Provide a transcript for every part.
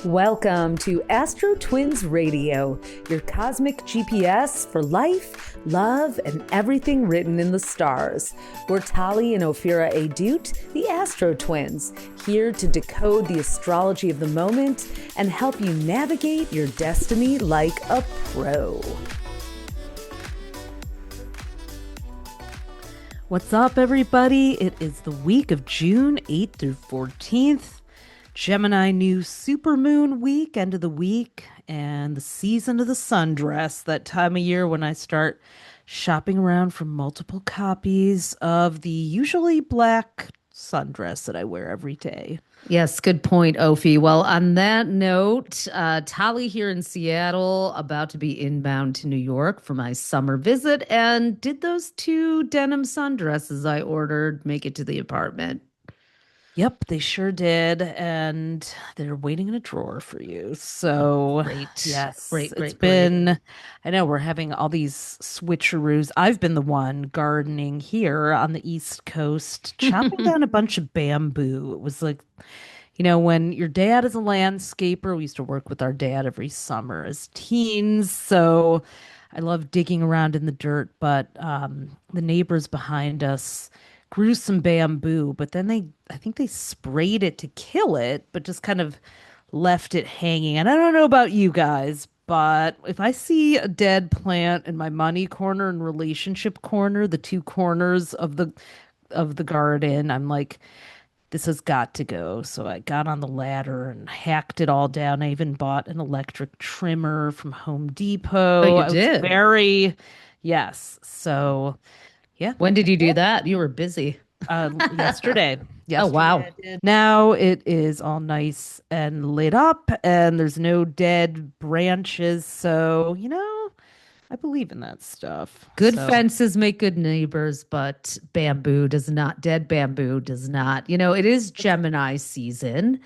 Welcome to AstroTwins Radio, your cosmic GPS for life, love, and everything written in the stars. We're Tali and Ophira Edut, the AstroTwins, here to decode the astrology of the moment and help you navigate your destiny like a pro. What's up, everybody? It is the week of June 8th through 14th. Gemini new supermoon week, end of the week, and the season of the sundress, that time of year when I start shopping around for multiple copies of the usually black sundress that I wear every day. Yes, good point, Ophi. Well, on that note, Tali here in Seattle, about to be inbound to New York for my summer visit, and did those two denim sundresses I ordered make it to the apartment? Yep, they sure did, and they're waiting in a drawer for you. So, Great. yes, Great. I know we're having all these switcheroos. I've been the one gardening here on the East Coast, chopping down a bunch of bamboo. It was like, when your dad is a landscaper, we used to work with our dad every summer as teens. So I love digging around in the dirt, but the neighbors behind us grew some bamboo, but then I think they sprayed it to kill it, but just kind of left it hanging. And I don't know about you guys, but if I see a dead plant in my money corner and relationship corner, the two corners of the garden, I'm like, this has got to go. So I got on the ladder and hacked it all down. I even bought an electric trimmer from Home Depot. Oh, you I was did? yes. So yeah. When did you do that? You were busy. Yesterday. Oh, wow. I did. Now it is all nice and lit up, and there's no dead branches. So, I believe in that stuff. Good So, fences make good neighbors, but dead bamboo does not. It is Gemini season,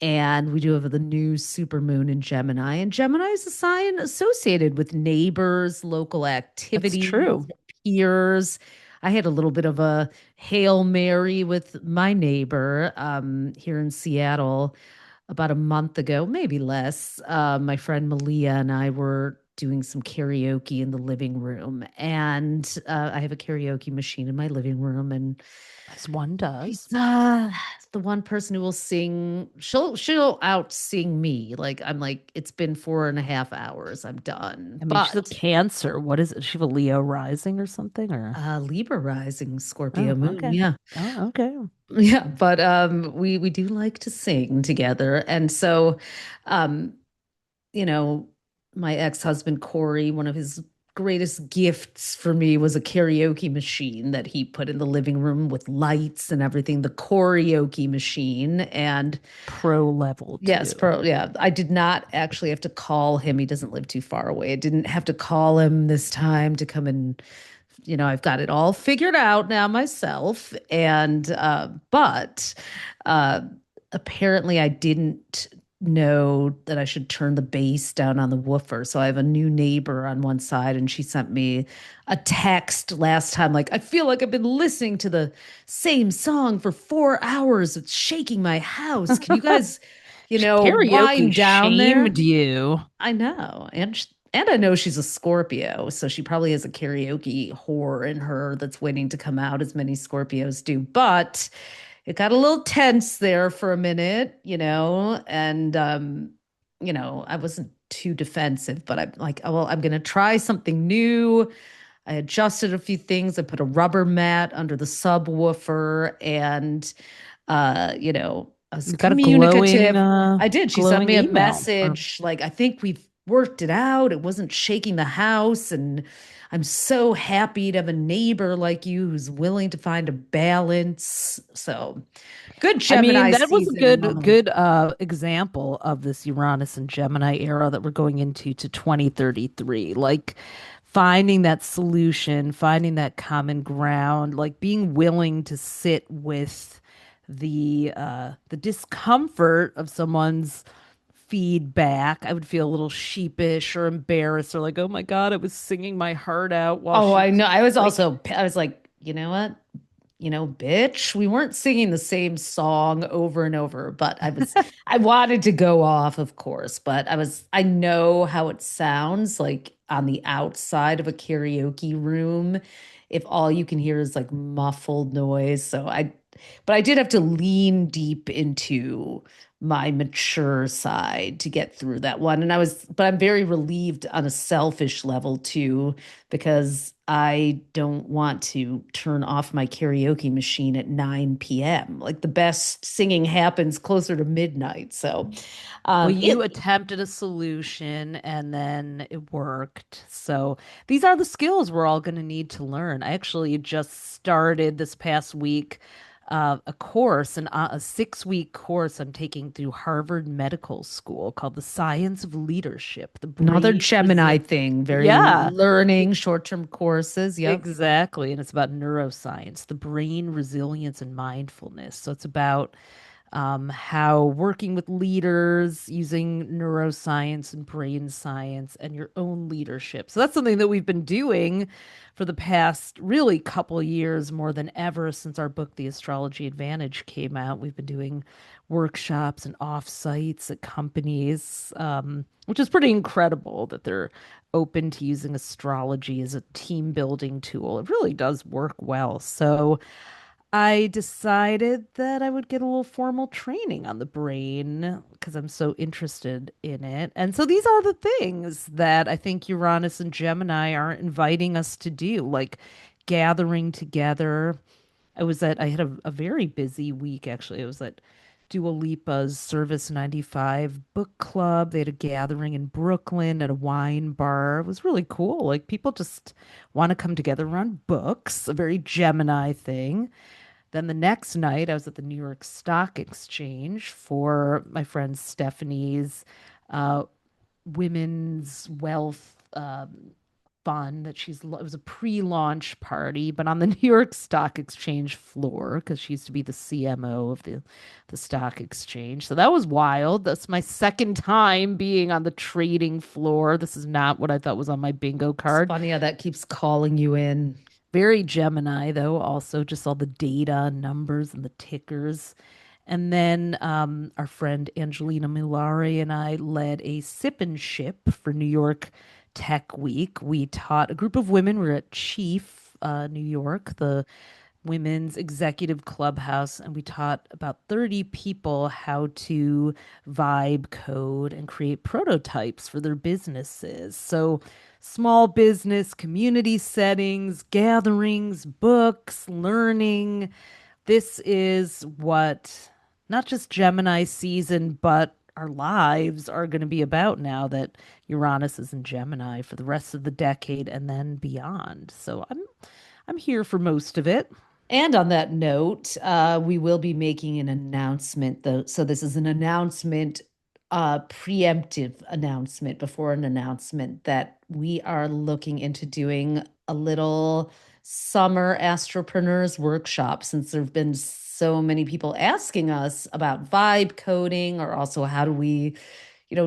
and we do have the new supermoon in Gemini. And Gemini is a sign associated with neighbors, local that's activities, true. peers. I had a little bit of a Hail Mary with my neighbor here in Seattle about a month ago, maybe less. My friend Malia and I were doing some karaoke in the living room, and I have a karaoke machine in my living room, and As one does. she's the one person who will sing. She'll out sing me. Like, I'm like, it's been 4.5 hours. I'm done. I mean, she's a But Cancer. What is it? She have a Leo rising or something? Or Libra rising, Scorpio oh, moon. okay. Yeah. Oh, okay. Yeah, but we do like to sing together. And so you know, my ex-husband Corey, one of his greatest gifts for me was a karaoke machine that he put in the living room with lights and everything, the karaoke machine. And Pro level yes, too. yeah, I did not actually have to call him. He doesn't live too far away. I didn't have to call him this time to come and I've got it all figured out now myself. And but apparently I didn't know that I should turn the bass down on the woofer. So I have a new neighbor on one side, and she sent me a text last time like, I feel like I've been listening to the same song for 4 hours. It's shaking my house. Can you guys, Karaoke wind down there? shamed you. I know. And I know she's a Scorpio, so she probably has a karaoke whore in her that's waiting to come out, as many Scorpios do. But it got a little tense there for a minute, and I wasn't too defensive, but I'm like, oh, well, I'm going to try something new. I adjusted a few things. I put a rubber mat under the subwoofer, and I was You got a glowing, communicative. I did. She sent glowing me a email. message like, I think we've worked it out. It wasn't shaking the house, and I'm so happy to have a neighbor like you who's willing to find a balance. So good I mean, Gemini that was a season. good example of this Uranus and Gemini era that we're going into to 2033. Like finding that solution, finding that common ground, like being willing to sit with the discomfort of someone's feedback. I would feel a little sheepish or embarrassed or like, oh my God, I was singing my heart out while Oh, she I was know. I was like, also, I was like, you know what? bitch, we weren't singing the same song over and over, but I wanted to go off, of course, but I know how it sounds like on the outside of a karaoke room if all you can hear is like muffled noise. But I did have to lean deep into my mature side to get through that one. But I'm very relieved on a selfish level too, because I don't want to turn off my karaoke machine at 9 p.m. Like the best singing happens closer to midnight. So, Well, you it attempted a solution and then it worked. So these are the skills we're all going to need to learn. I actually just started this past week a course, a 6-week course I'm taking through Harvard Medical School called The Science of Leadership, the another brain. Gemini thing, very Yeah, learning, short-term courses. Yep. exactly. And it's about neuroscience, the brain resilience and mindfulness. So it's about how working with leaders using neuroscience and brain science and your own leadership. So that's something that we've been doing for the past really couple years more than ever since our book, The Astrology Advantage, came out. We've been doing workshops and offsites at companies, which is pretty incredible that they're open to using astrology as a team building tool. It really does work well. So, I decided that I would get a little formal training on the brain because I'm so interested in it. And so these are the things that I think Uranus and Gemini are inviting us to do, like gathering together. I had a very busy week actually. I was at Dua Lipa's Service 95 book club. They had a gathering in Brooklyn at a wine bar. It was really cool. Like people just want to come together around books, a very Gemini thing. Then the next night, I was at the New York Stock Exchange for my friend Stephanie's uh, women's wealth fund it was a pre-launch party, but on the New York Stock Exchange floor because she used to be the CMO of the stock exchange. So that was wild. That's my second time being on the trading floor. This is not what I thought was on my bingo It's card. funny how that keeps calling you in. Very Gemini, though, also just all the data, numbers, and the tickers. And then our friend Angelina Milari and I led a sip and ship for New York Tech Week. We taught a group of women. We were at Chief, New York, the women's executive clubhouse, and we taught about 30 people how to vibe code and create prototypes for their businesses. So, small business, community settings, gatherings, books, learning. This is what not just Gemini season, but our lives are going to be about now that Uranus is in Gemini for the rest of the decade and then beyond. So I'm here for most of it. And on that note, we will be making an announcement, though. So this is an announcement, preemptive announcement before an announcement that we are looking into doing a little summer astropreneurs workshop since there have been so many people asking us about vibe coding or also how do we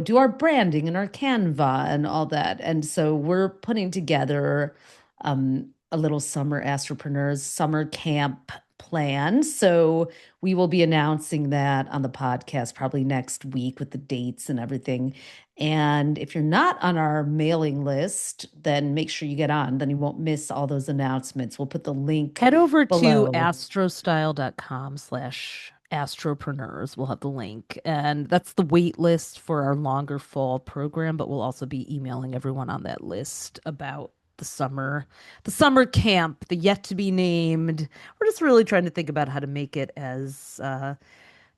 do our branding and our Canva and all that. And so we're putting together a little summer astropreneurs summer camp plan. So we will be announcing that on the podcast probably next week with the dates and everything. And if you're not on our mailing list, then make sure you get on. Then you won't miss all those announcements. We'll put the link Head over to below. astrostyle.com/astropreneurs. We'll have the link. And that's the wait list for our longer fall program, but we'll also be emailing everyone on that list about the summer camp, the yet to be named. We're just really trying to think about how to make it as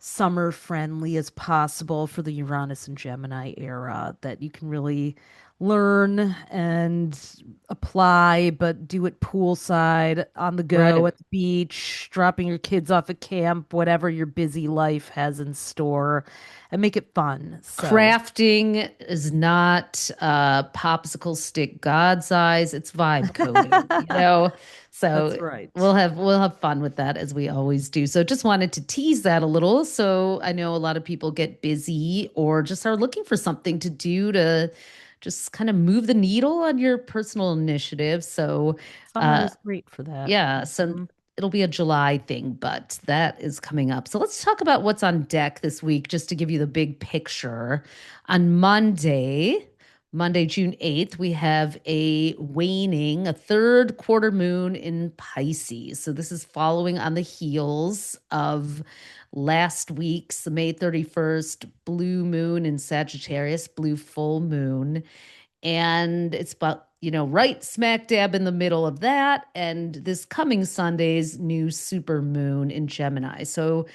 summer friendly as possible for the Uranus and Gemini era that you can really learn and apply, but do it poolside, on the go, Right. at the beach, dropping your kids off at camp, whatever your busy life has in store, and make it fun. So Crafting is not popsicle stick God's eyes, it's vibe coding. So that's right. we'll have fun with that as we always do. So just wanted to tease that a little. So I know a lot of people get busy or just are looking for something to do to just kind of move the needle on your personal initiative. So Summer is great for that. yeah, so Mhm. it'll be a July thing, but that is coming up. So let's talk about what's on deck this week, just to give you the big picture. On Monday, June 8th, we have a third quarter moon in Pisces. So this is following on the heels of last week's May 31st blue moon in Sagittarius, blue full moon. And it's about, right smack dab in the middle of that. And this coming Sunday's new super moon in Gemini. So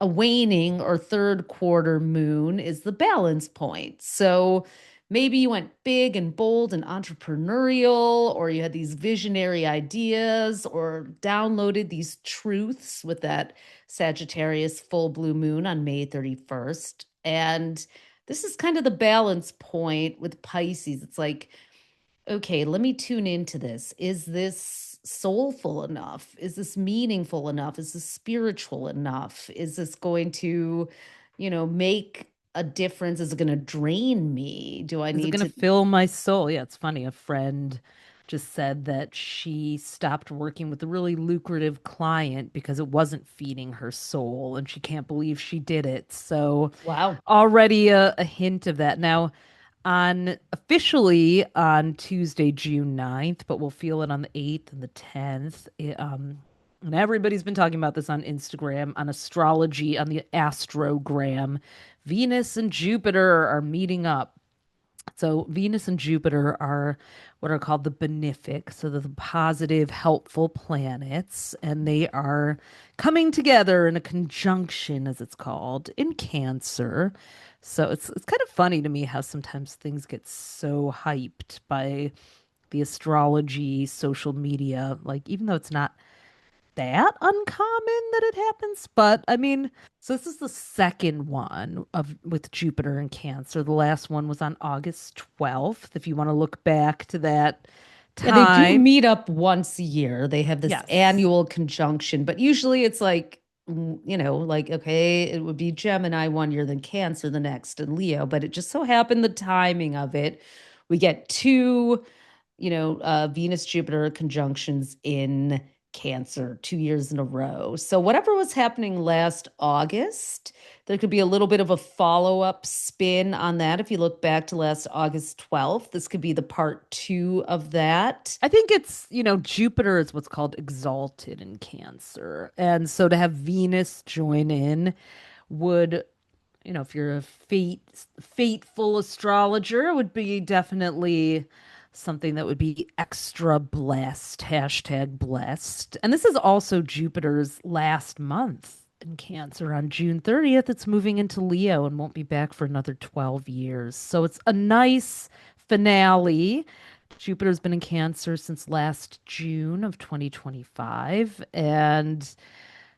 a waning or third quarter moon is the balance point. So maybe you went big and bold and entrepreneurial, or you had these visionary ideas, or downloaded these truths with that Sagittarius full blue moon on May 31st. And this is kind of the balance point with Pisces. It's like, okay, let me tune into this. Is this soulful enough? Is this meaningful enough? Is this spiritual enough? Is this going to, make a difference? Is it going to drain me? Do I Is it need going to? to fill my soul? Yeah, it's funny. A friend just said that she stopped working with a really lucrative client because it wasn't feeding her soul, and she can't believe she did it. So, Wow. already a hint of that. Now, on officially on Tuesday, June 9th, but we'll feel it on the 8th and the 10th. And everybody's been talking about this on Instagram, on astrology, on the astrogram. Venus and Jupiter are meeting up. So Venus and Jupiter are what are called the benefic, so the positive, helpful planets, and they are coming together in a conjunction, as it's called, in Cancer. So it's kind of funny to me how sometimes things get so hyped by the astrology, social media, like even though it's not that uncommon that it happens, but I mean, so this is the second one of with Jupiter and Cancer. The last one was on August 12th. If you want to look back to that Yeah, they do time. meet up once a year. They have this Yes. annual conjunction, but usually it's like, like, okay, it would be Gemini one year, then Cancer the next, and Leo. But it just so happened the timing of it, we get two, Venus Jupiter conjunctions in Cancer 2 years in a row. So, whatever was happening last August, there could be a little bit of a follow up spin on that. If you look back to last August 12th, this could be the part two of that. I think it's, Jupiter is what's called exalted in Cancer. And so to have Venus join in would, if you're a fateful astrologer, it would be definitely something that would be extra blessed, hashtag blessed. And this is also Jupiter's last month in Cancer. On June 30th, it's moving into Leo and won't be back for another 12 years. So it's a nice finale. Jupiter's been in Cancer since last June of 2025. And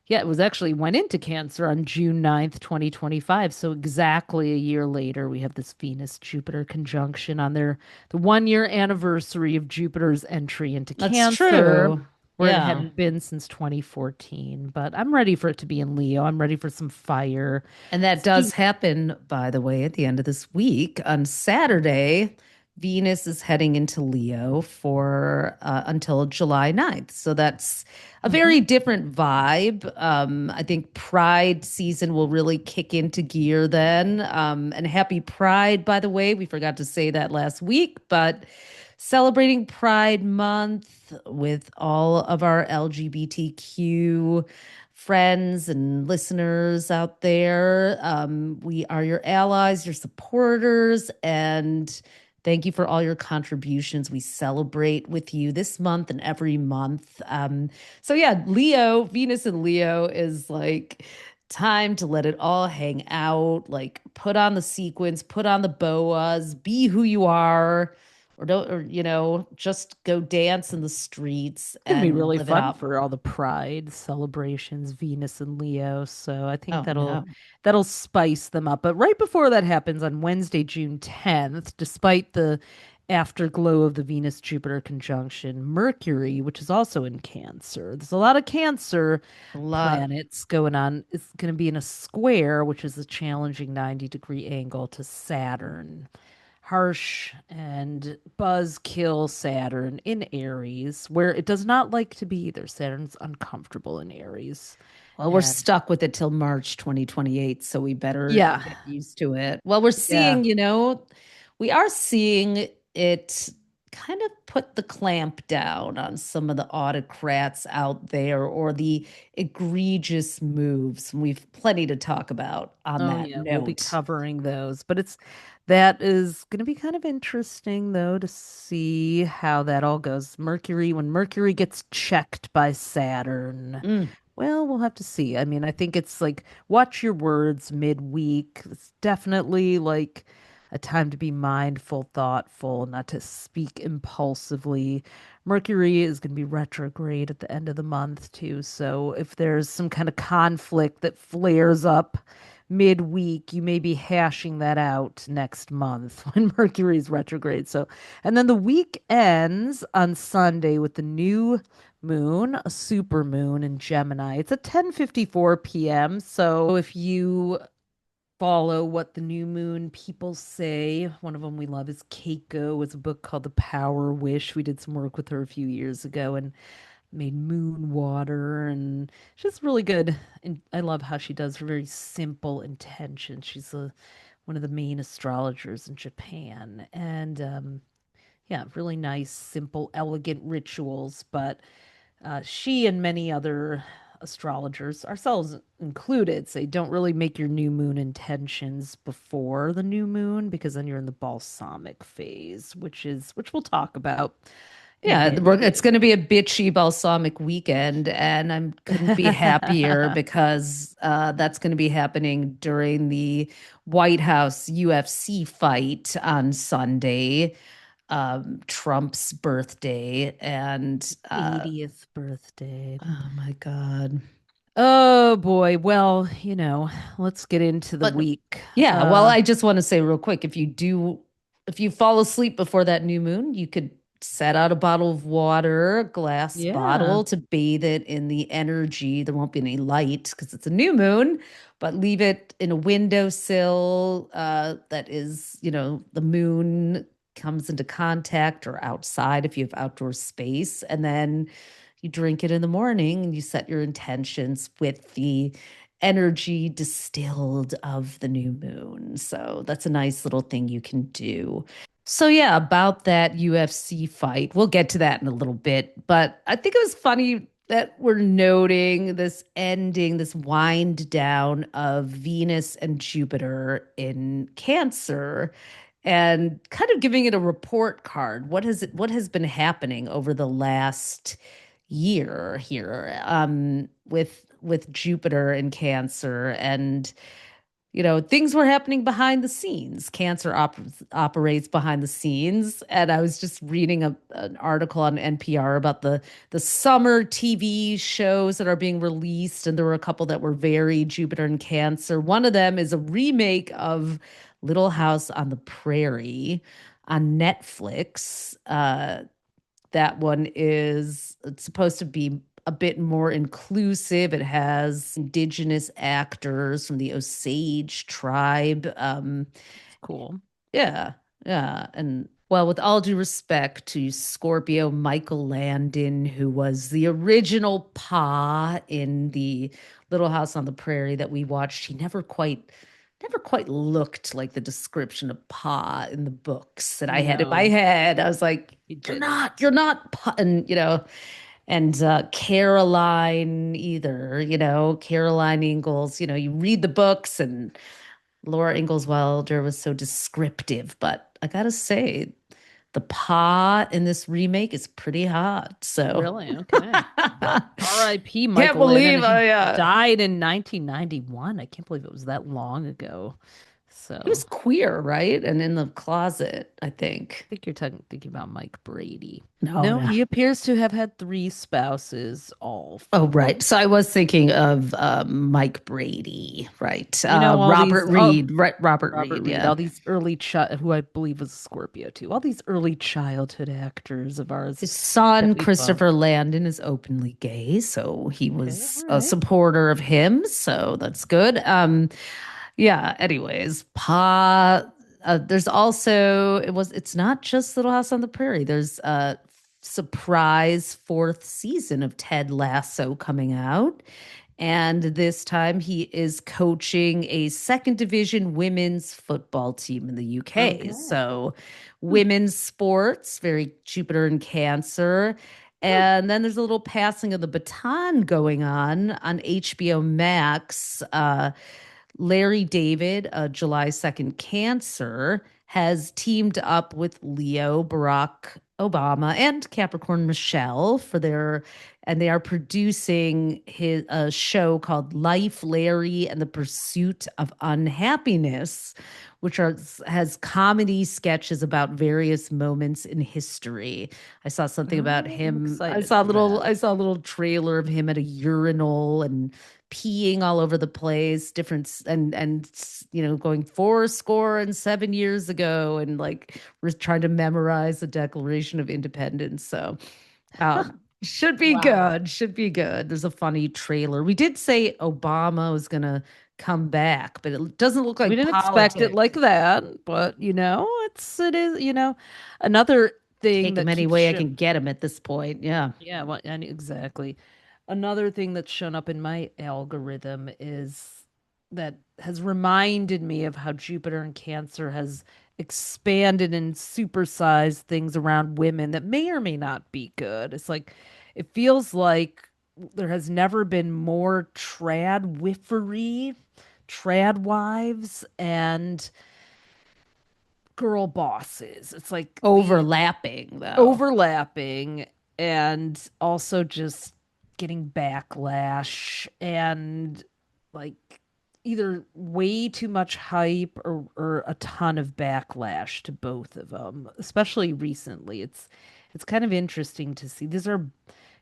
yeah, it was actually went into Cancer on June 9th, 2025. So exactly a year later, we have this Venus Jupiter conjunction on the 1 year anniversary of Jupiter's entry into That's Cancer, true. where it Yeah. hadn't been since 2014. But I'm ready for it to be in Leo. I'm ready for some fire. And that does Speaking happen, by the way, at the end of this week. On Saturday, Venus is heading into Leo for until July 9th. So that's a very Mhm. different vibe. I think Pride season will really kick into gear then. And happy Pride, by the way. We forgot to say that last week, but celebrating Pride Month with all of our LGBTQ friends and listeners out there. We are your allies, your supporters, and thank you for all your contributions. We celebrate with you this month and every month. So, yeah, Leo, Venus and Leo is like time to let it all hang out. Like, put on the sequins, put on the boas, be who you are. Or don't, or just go dance in the streets Gonna be and really live it fun up. for all the Pride celebrations, Venus and Leo. So I think Oh, yeah. that'll spice them up. But right before that happens on Wednesday, June 10th, despite the afterglow of the Venus Jupiter conjunction, Mercury, which is also in Cancer. There's a lot of Cancer A lot. planets going on. It's going to be in a square, which is a challenging 90-degree angle to Saturn. harsh and buzzkill Saturn in Aries, where it does not like to be either. Saturn's uncomfortable in Aries. Well, we're And stuck with it till March 2028, so we better yeah, get used to it. Well, we're yeah. seeing, we are seeing it kind of put the clamp down on some of the autocrats out there or the egregious moves. We've plenty to talk about on Oh that yeah, we'll be note. covering those. But that is going to be kind of interesting though to see how that all goes. When Mercury gets checked by Saturn. Mm. Well, we'll have to see. I mean, I think it's like watch your words midweek. It's definitely like a time to be mindful, thoughtful, not to speak impulsively. Mercury is going to be retrograde at the end of the month too. So if there's some kind of conflict that flares up midweek, you may be hashing that out next month when Mercury's retrograde. So, and then the week ends on Sunday with the new moon, a super moon in Gemini. It's at 10:54 p.m. So if you follow what the new moon people say, one of them we love is Keiko. It's a book called The Power Wish. We did some work with her a few years ago and made moon water, and she's really good. And I love how she does her very simple intention. One of the main astrologers in Japan. And yeah, really nice, simple, elegant rituals. But she and many other astrologers, ourselves included, say don't really make your new moon intentions before the new moon because then you're in the balsamic phase, which we'll talk about in a Yeah, bit it's too. going to be a bitchy balsamic weekend, and I couldn't be happier because that's going to be happening during the White House UFC fight on Sunday, Trump's birthday, and 80th birthday. oh my God. Oh boy. Well, let's get into the But week. yeah, well, I just want to say real quick, if you fall asleep before that new moon, you could set out a bottle of water, a glass Yeah, bottle to bathe it in the energy. There won't be any light because it's a new moon, but leave it in a windowsill that is, the moon comes into contact or outside if you have outdoor space. And then you drink it in the morning and you set your intentions with the energy distilled of the new moon. So that's a nice little thing you can do. So yeah, about that UFC fight, we'll get to that in a little bit, but I think it was funny that we're noting this ending, this wind down of Venus and Jupiter in Cancer and kind of giving it a report card. What has been happening over the last year here with Jupiter in Cancer, and things were happening behind the scenes. Cancer operates behind the scenes, and I was just reading an article on NPR about the summer TV shows that are being released, and there were a couple that were very Jupiter and Cancer. One of them is a remake of Little House on the Prairie on Netflix. That one it's supposed to be a bit more inclusive. It has indigenous actors from the Osage tribe. it's cool. Yeah, yeah. And well, with all due respect to Scorpio Michael Landon, who was the original Pa in the Little House on the Prairie that we watched, he never quite looked like the description of Pa in the books that I had in my No, head. I was like, he you're didn't. not, you're not Pa, and Caroline either, Caroline Ingalls, you read the books and Laura Ingalls Wilder was so descriptive, but I gotta say, the Pa in this remake is pretty hot. So Really? Okay. Well, R.I.P. can't Michael Landon. believe He I died in 1991. I can't believe it was that long ago. he was So queer, right? And in the closet, I I think. think you're thinking about Mike Brady. No, No, no. he appears to have had three spouses, all Oh, from right. So I was thinking of Mike Brady, right? all Robert these, oh, Reed, right? Robert Robert Reed, Reed, yeah. all these early child, who I believe was a Scorpio too. All these early childhood actors of ours His son, that we love. Christopher Landon, is openly gay, so he Okay, all was a right. supporter of him, so that's good. Yeah, anyways, Pa. There's also it's not just Little House on the Prairie. There's a surprise fourth season of Ted Lasso coming out. And this time he is coaching a second division women's football team in the UK. Okay. So Hmm. women's sports, very Jupiter and Cancer. Hmm. And then there's a little passing of the baton going on HBO Max. Larry David, July 2nd Cancer, has teamed up with Leo, Barack Obama, and Capricorn Michelle and they are producing a show called Life, Larry, and the Pursuit of Unhappiness, which has comedy sketches about various moments in history. I saw something about I'm him. excited for that. I saw a little trailer of him at a urinal and peeing all over the place, going 4 score and 7 years ago, and like we're trying to memorize the Declaration of Independence. So should be Wow. good. Should be good. There's a funny trailer. We did say Obama was gonna come back, but it doesn't look We like didn't expect it politics. like that, but it is, another thing Take him that any keeps way I can get him at this point. Yeah. yeah, well, and exactly. Another thing that's shown up in my algorithm is that has reminded me of how Jupiter and Cancer has expanded and supersized things around women that may or may not be good. It's like it feels like there has never been more trad wives, and girl bosses. It's like the Overlapping though. overlapping and also just getting backlash and like either way too much hype or a ton of backlash to both of them, especially recently. It's kind of interesting to see. These are,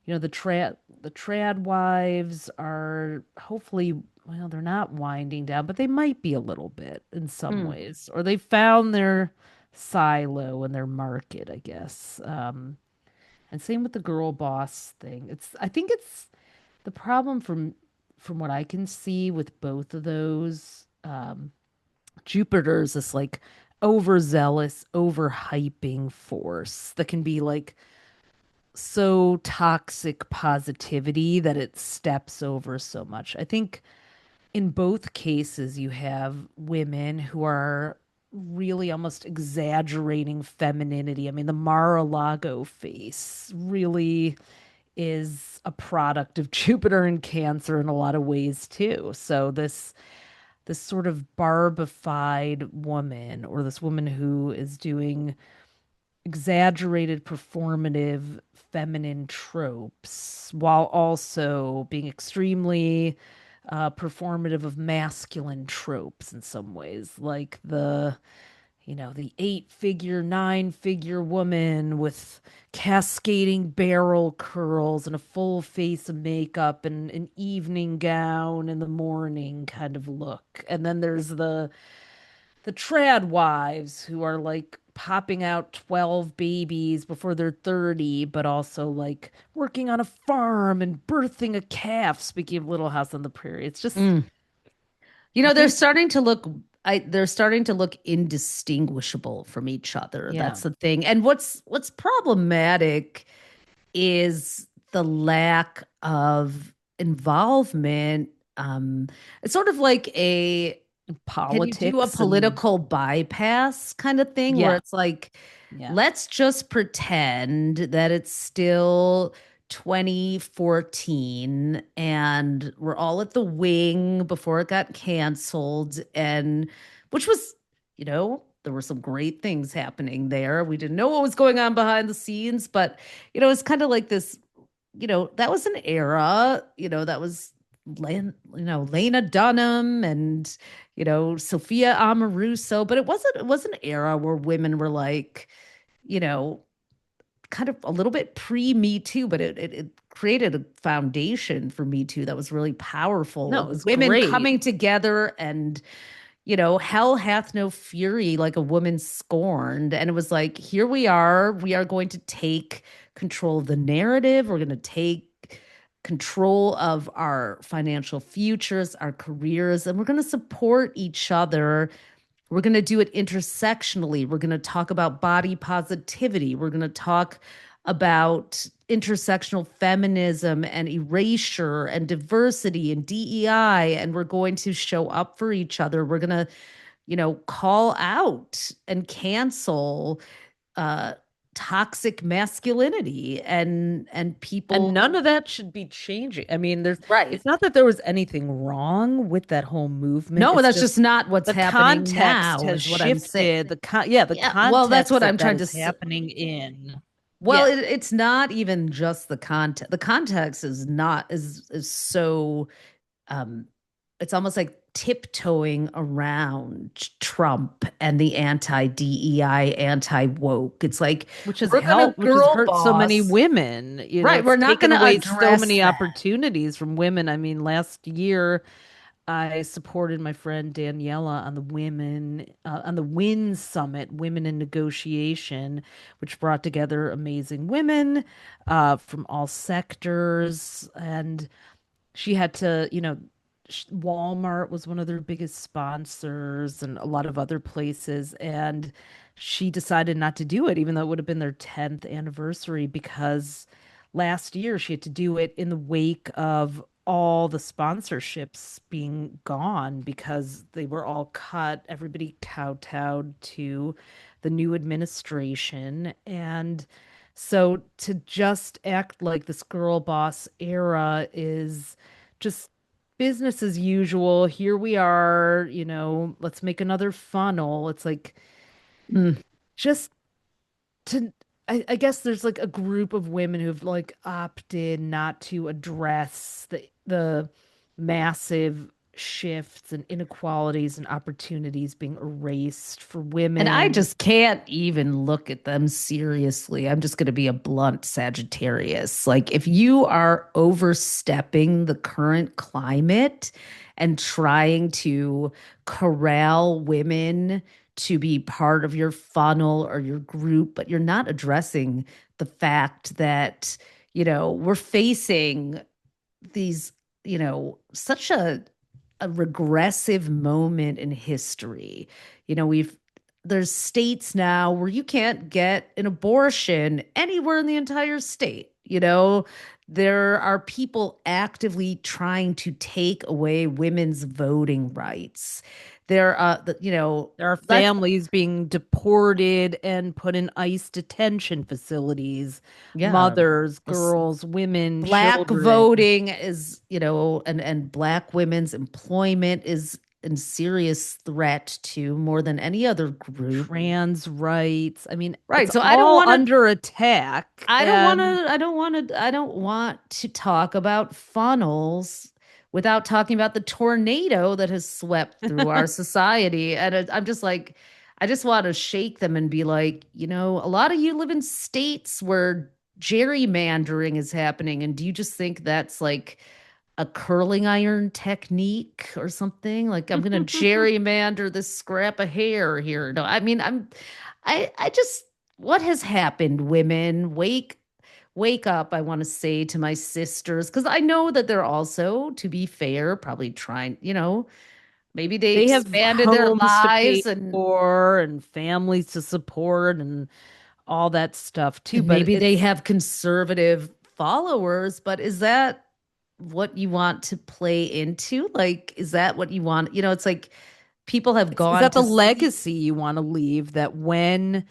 the trad wives are hopefully, well, they're not winding down, but they might be a little bit in some Hmm. ways, or they found their silo and their market, I guess. And same with the girl boss thing. I think it's the problem from what I can see with both of those. Jupiter's this like overzealous, overhyping force that can be like so toxic positivity that it steps over so much. I think in both cases, you have women who are really almost exaggerating femininity. I mean, the Mar-a-Lago face really is a product of Jupiter and Cancer in a lot of ways too. So this sort of barbified woman, or this woman who is doing exaggerated performative feminine tropes while also being extremely performative of masculine tropes in some ways, like the 8-figure, 9-figure woman with cascading barrel curls and a full face of makeup and an evening gown in the morning kind of look. And then there's the trad wives who are like popping out 12 babies before they're 30, but also like working on a farm and birthing a calf. Speaking of Little House on the Prairie, it's just, Mm. I They're think, starting to look they're starting to look indistinguishable from each other. yeah. That's the thing. And what's problematic is the lack of involvement. It's sort of like can you do a Politics and political bypass kind of thing where yeah, it's like, yeah. let's just pretend that it's still 2014 and we're all at the wing before it got canceled, and which was, there were some great things happening there. We didn't know what was going on behind the scenes, but it's kind of like this, that was an era, that was Lena Dunham and Sophia Amoruso, but it was an era where women were like, you know, kind of a little bit pre Me Too, but it created a foundation for Me Too that was really powerful No, it of was women great. coming together and hell hath no fury like a woman scorned. And it was like, here we are going to take control of the narrative. We're going to take control of our financial futures, our careers, and we're going to support each other We're going to do it intersectionally. We're going to talk about body positivity. We're going to talk about intersectional feminism and erasure and diversity and DEI. And we're going to show up for each other. We're going to, call out and cancel uh, toxic masculinity and And people. none of that should be changing. I mean, Right. it's not that there was anything wrong with that whole movement. No, It's that's just just not what's the happening context now, has is what I'm saying. shifted. The Yeah, well, that's context what I'm that trying to is say. happening in. Well, Yeah. it's not even just the context. The context is not is so um it's almost like tiptoeing around Trump and the anti-DEI, anti-woke. It's like Which has we're gonna helped, which has girl hurt so many boss. women. Right, It's we're not taken gonna away so address many that. opportunities from women. I mean, last year I supported my friend Daniela on the WIN Summit, Women in Negotiation, which brought together amazing women from all sectors. And she had to, Walmart was one of their biggest sponsors and a lot of other places. And she decided not to do it, even though it would have been their 10th anniversary, because last year she had to do it in the wake of all the sponsorships being gone because they were all cut. Everybody kowtowed to the new administration. And so to just act like this girl boss era is just business as usual. Here we are, let's make another funnel. It's like Mm. just to I guess there's like a group of women who've like opted not to address the massive shifts and inequalities and opportunities being erased for And I women. just can't even look at them seriously. I'm just going to be a blunt Sagittarius. Like, if you are overstepping the current climate and trying to corral women to be part of your funnel or your group, but you're not addressing the fact that, we're facing these, such a regressive moment in history. We've there's states now where you can't get an abortion anywhere in the entire state. There are people actively trying to take away women's voting rights. There There are let's families being deported and put in ICE detention facilities, yeah, mothers, girls, women, black children. voting is, and black women's employment is in serious threat to more than any other group. Trans rights. I mean, Right. it's So I don't all want to under attack. And I don't want to talk about funnels without talking about the tornado that has swept through our society. And I'm just like, I just want to shake them and be like, a lot of you live in states where gerrymandering is happening. And do you just think that's like a curling iron technique or something? Like, I'm going to gerrymander this scrap of hair here. No, I mean, I just, what has happened, women? Wake up, I want to say to my sisters, because I know that they're also, to be fair, probably trying, maybe they they have expanded their homes to pay lives and for and families to support and all that stuff too. But maybe they it's have conservative followers, but is that what you want to play into? Like, is that what you want? It's like people have is gone that the to legacy you want to leave, that when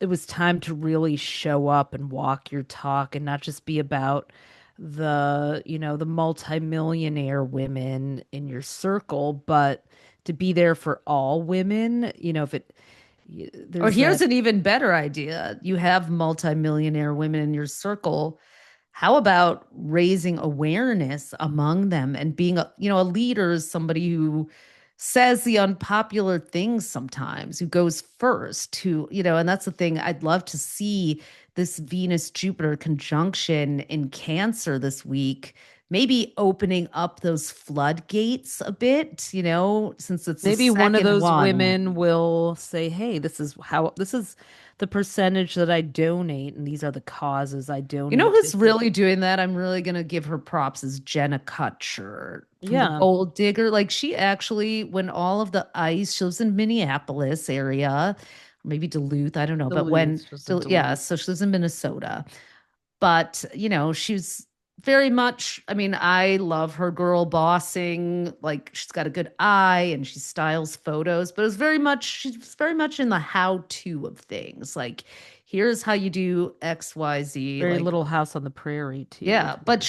it was time to really show up and walk your talk and not just be about the multimillionaire women in your circle, but to be there for all women, if Or there's here's that. an even better idea. You have multimillionaire women in your circle. How about raising awareness among them and being a leader is somebody who says the unpopular things sometimes, who goes first, and that's the thing. I'd love to see this Venus Jupiter conjunction in Cancer this week maybe opening up those floodgates a bit, since it's the Maybe one of second those one. women will say, "Hey, this is the percentage that I donate, and these are the causes I You know donate to." who's really doing that? I'm really gonna give her props is Jenna Kutcher from the Yeah, Gold Digger. Like she actually, when all of the ice, she lives in Minneapolis area, maybe Duluth, I don't know. But when, Duluth, just a yeah, Duluth. so she lives in Minnesota. But, she's very much, I mean, I love her girl bossing. Like she's got a good eye and she styles photos, but she's very much in the how to of things. Like, here's how you do XYZ. Very Like, Little House on the Prairie too, yeah. with But her.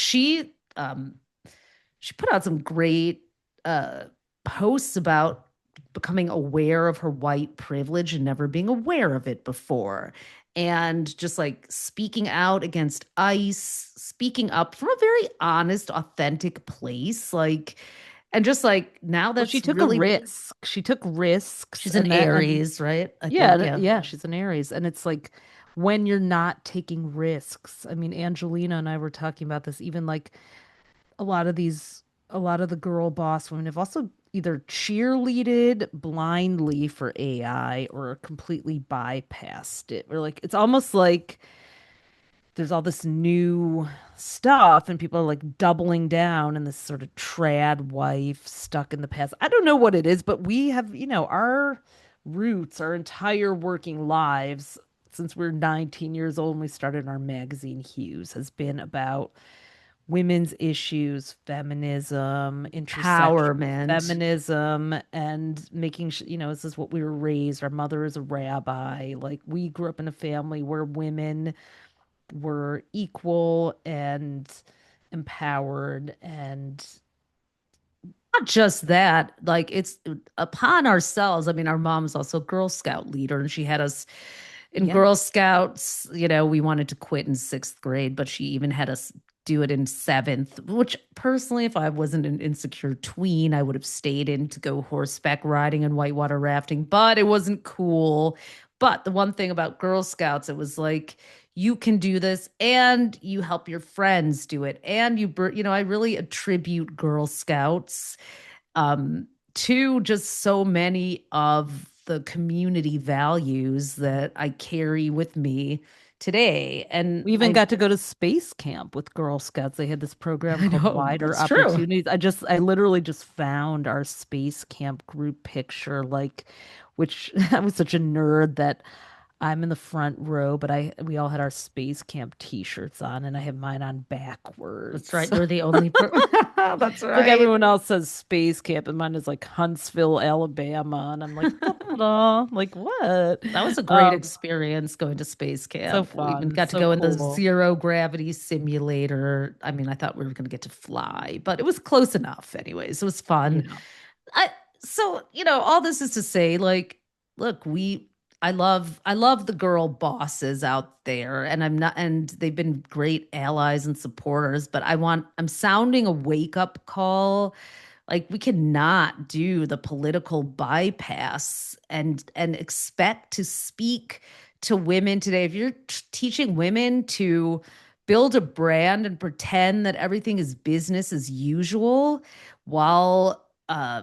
she put out some great uh, posts about becoming aware of her white privilege and never being aware of it before. And just like speaking out against ICE, speaking up from a very honest, authentic place. Like, and just like now Well, she that's took a really, risk. She took risks, she's an and Aries, right? I yeah, think. Yeah. yeah, she's an Aries, and it's like when you're not taking risks. I mean, Angelina and I were talking about this. Even like a lot of these, a lot of the girl boss women have also either cheerleaded blindly for AI or completely bypassed it. Or like it's almost like there's all this new stuff and people are like doubling down in this sort of trad wife stuck in the past. I don't know what it is, but we have, our roots, our entire working lives since we're 19 years old and we started our magazine Hughes has been about women's issues, feminism, intersectional Empowerment. feminism, and making sure, this is what we were raised. Our mother is a rabbi. Like we grew up in a family where women were equal and empowered and Not just that, like it's upon ourselves. I mean, our mom's also a Girl Scout leader, and she had us in yeah. Girl Scouts. We wanted to quit in sixth grade, but she even had us do it in seventh, which personally, if I wasn't an insecure tween, I would have stayed in to go horseback riding and whitewater rafting, but it wasn't cool. But the one thing about Girl Scouts, it was like, you can do this and you help your friends do it. And I really attribute Girl Scouts um, to just so many of the community values that I carry with me today. And We even I, got to go to space camp with Girl Scouts. They had this program I called know Wider that's true. Opportunities. I literally just found our space camp group picture, like, which I was such a nerd that I'm in the front row, but we all had our space camp t-shirts on, and I have mine on That's right. backwards. You're the only That's Like right. everyone else says space camp, and mine is like Huntsville, Alabama, and I'm like, "Da-da-da." Like what? That was a great Um, experience going to space so camp. We even fun, got to so go in the cool. zero gravity simulator. I mean, I thought we were going to get to fly, but it was close enough anyways. It was fun. Yeah. I so all this is to say, like, look, I love the girl bosses out there, and they've been great allies and supporters, but I'm sounding a wake-up call. Like, we cannot do the political bypass and expect to speak to women today. If you're teaching women to build a brand and pretend that everything is business as usual, while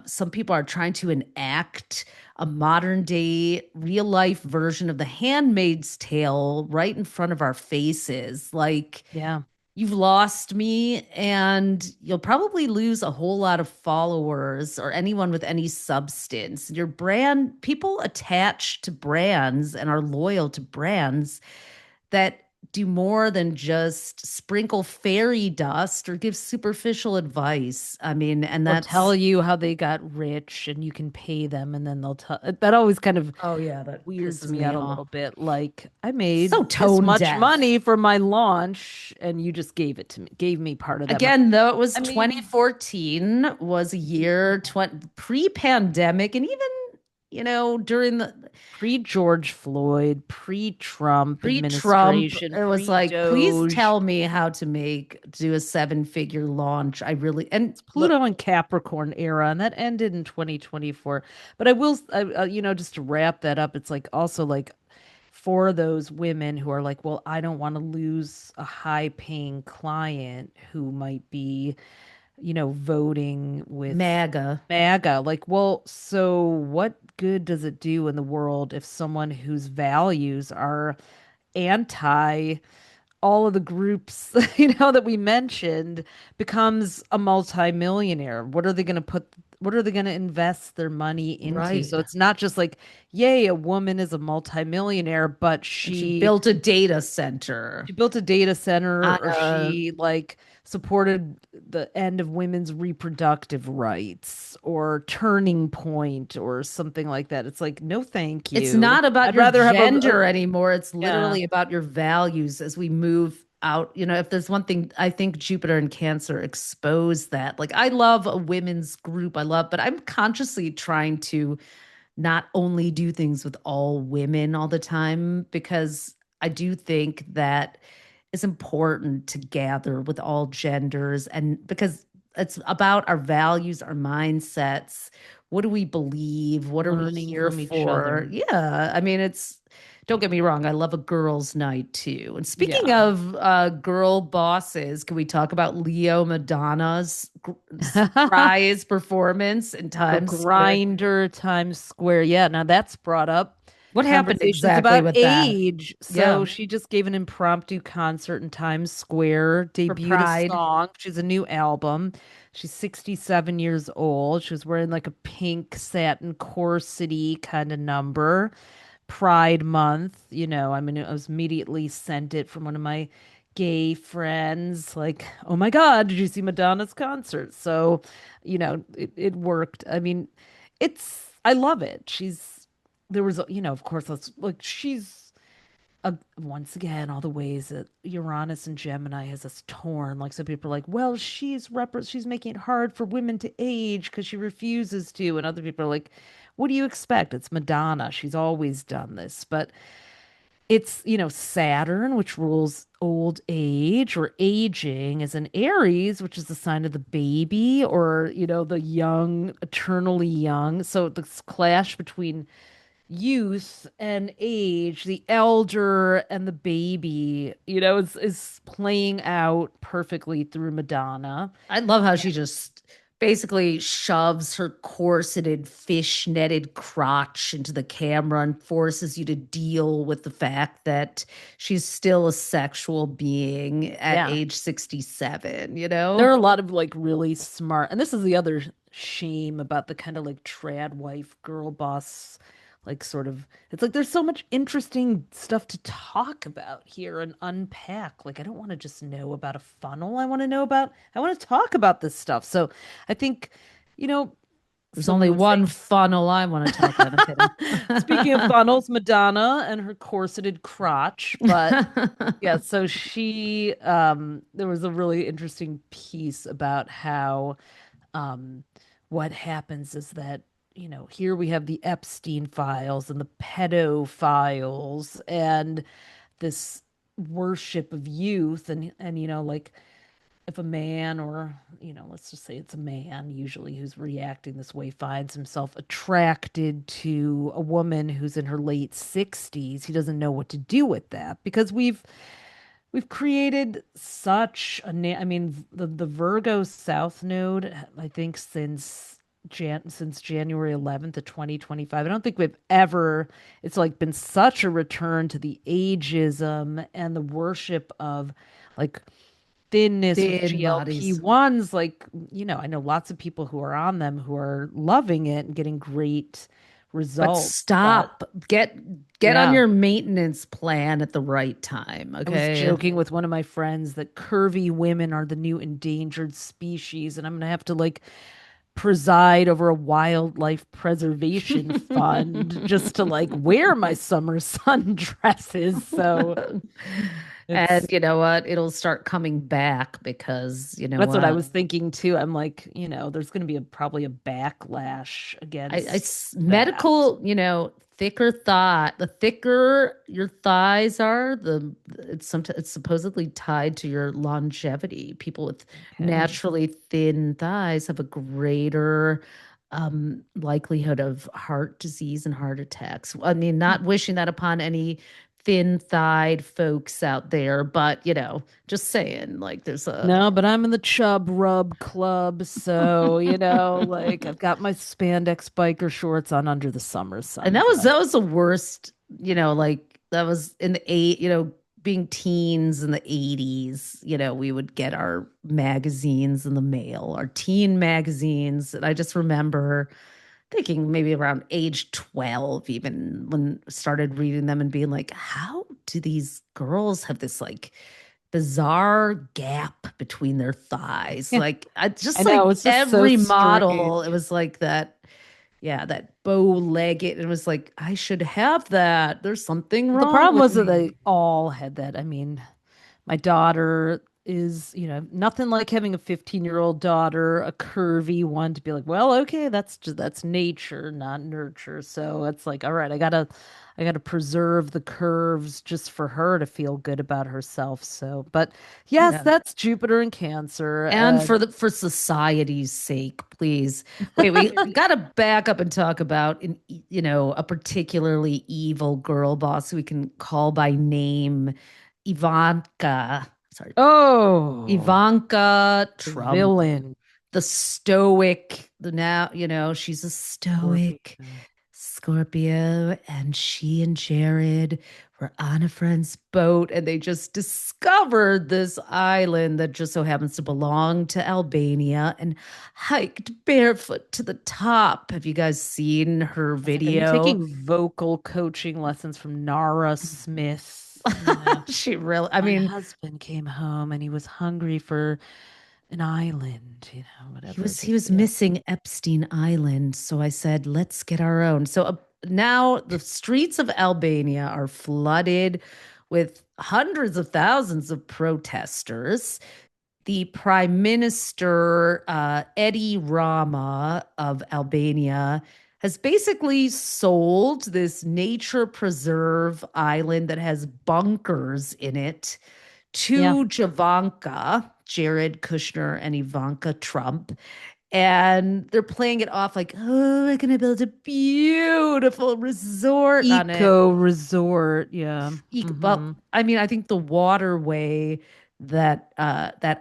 some people are trying to enact a modern day real life version of the Handmaid's Tale right in front of our faces, like, Yeah. you've lost me, and you'll probably lose a whole lot of followers or anyone with any substance. Your brand, people attach to brands and are loyal to brands that do more than just sprinkle fairy dust or give superficial advice. I mean, and Or tell that's, you how they got rich and you can pay them, and then they'll tell that always kind of oh yeah, that weirds pisses me me out a off. little bit. Like I made So this tone much deaf. money for my launch and you just gave me part of that money. Again, though, it was I mean, 2014 was a year pre-pandemic, and even during the pre-George Floyd, pre-Trump pre-Trump, administration, it was like, please pre-Doge. tell me how to do a seven-figure launch. I really, and It's look, Pluto and Capricorn era, and that ended in 2024. But I will, just to wrap that up, it's like also like for those women who are like, well, I don't want to lose a high paying client who might be, voting with MAGA. MAGA. Like, well, so what good does it do in the world if someone whose values are anti all of the groups, that we mentioned becomes a multimillionaire? What are they going to invest their money into? Right. So it's not just like, yay, a woman is a multimillionaire, but And she she built a data center she built a data center, on or a she like supported the end of women's reproductive rights or Turning Point or something like that. It's like, no, thank it's you. not about I'd your rather have gender anymore. It's yeah. literally about your values as we move out. If there's one thing, I think Jupiter and Cancer expose that. Like, I love a women's group, but I'm consciously trying to not only do things with all women all the time, because I do think that it's important to gather with all genders, and because it's about our values, our mindsets. What do we believe? What are we Learning here from each for? other. Yeah. I mean, don't get me wrong, I love a girls' night too. And speaking Yeah. of girl bosses, can we talk about Leo Madonna's surprise performance in The Times Square? grinder Times Square. Yeah, now that's brought up What happened conversations exactly about with that? age. Yeah, So she just gave an impromptu concert in Times Square, for debuted a Pride. song. She's a new album. She's 67 years old. She was wearing like a pink satin corsety kind of number. Pride Month, I mean, I was immediately sent it from one of my gay friends, like, oh my God, did you see Madonna's concert? So, it worked. I mean, I love it. There was, of course, let's like, once again, all the ways that Uranus and Gemini has us torn. Like, some people are like, well, she's making it hard for women to age because she refuses to. And other people are like, what do you expect? It's Madonna. She's always done this. But it's, Saturn, which rules old age or aging, is in Aries, which is the sign of the baby, or, the young, eternally young. So this clash between youth and age, the elder and the baby, is playing out perfectly through Madonna. I love how she just basically shoves her corseted, fish-netted crotch into the camera and forces you to deal with the fact that she's still a sexual being at Yeah. age 67, There are a lot of like really smart, and this is the other shame about the kind of like trad wife, girl boss, like sort of, it's like there's so much interesting stuff to talk about here and unpack. Like, I don't want to just know about a funnel. I want to talk about this stuff. So I think, you know, There's someone only would say, one funnel I want to talk about. I'm speaking of kidding. funnels, Madonna and her corseted crotch. But yeah, so there was a really interesting piece about how um, what happens is that, here we have the Epstein files and the pedo files and this worship of youth and like if a man or let's just say it's a man usually who's reacting this way finds himself attracted to a woman who's in her late 60s, he doesn't know what to do with that because we've created such I mean, the Virgo South Node, I think since January 11th of 2025. I don't think it's like been such a return to the ageism and the worship of like thinness with Thin bodies. GLP-1s. Like, I know lots of people who are on them who are loving it and getting great But results. But stop. Get on yeah. your maintenance plan at the right time, I was okay? joking with one of my friends that curvy women are the new endangered species, and I'm gonna have to like preside over a wildlife preservation fund just to like wear my summer sundresses. So And it's you know what? It'll start coming back because you know that's what I what? was thinking too. I'm like, there's gonna be probably a backlash against that. Medical, thicker thigh. The thicker your thighs are, it's supposedly tied to your longevity. People with Okay. naturally thin thighs have a greater likelihood of heart disease and heart attacks. I mean, not wishing that upon any thin-thighed folks out there, but just saying, like there's a No, but I'm in the chub rub club, so like I've got my spandex biker shorts on under the summer and sun, that was the worst, like that was in the being teens in the 80s, we would get our magazines in the mail, our teen magazines. And I just remember thinking maybe around age 12, even when I started reading them and being like, how do these girls have this like bizarre gap between their thighs? Yeah, Like I I just know like it's just so every strange. model, it was like that, yeah, that bow legged. It was like, I should have that. There's something The wrong problem with was that me. they all had that. I mean, my daughter is, nothing like having a 15-year-old daughter, a curvy one to be like, well, okay, that's nature, not nurture. So it's like, all right, I gotta preserve the curves just for her to feel good about herself. So, but yes, Yeah. that's Jupiter and Cancer. And for society's sake, please. Wait, we got to back up and talk about a particularly evil girl boss who we can call by name, Ivanka. Sorry, Oh, Ivanka the Trump, villain, the stoic. The now, she's a stoic Scorpio. Scorpio, and she and Jared were on a friend's boat, and they just discovered this island that just so happens to belong to Albania and hiked barefoot to the top. Have you guys seen her I was like, are you video? taking vocal coaching lessons from Nara Smith? Yeah. She really, I My mean, husband came home and he was hungry for an island, he whatever. was he Just, was yeah. missing Epstein Island, so I said, "Let's get our own." So now the streets of Albania are flooded with hundreds of thousands of protesters. The prime minister, Edi Rama of Albania, has basically sold this nature preserve island that has bunkers in it Yeah. to Javanka, Jared Kushner, and Ivanka Trump. And they're playing it off like, oh, we're going to build a beautiful resort on it. Eco resort. Yeah. Well, Hmm. I mean, I think the waterway that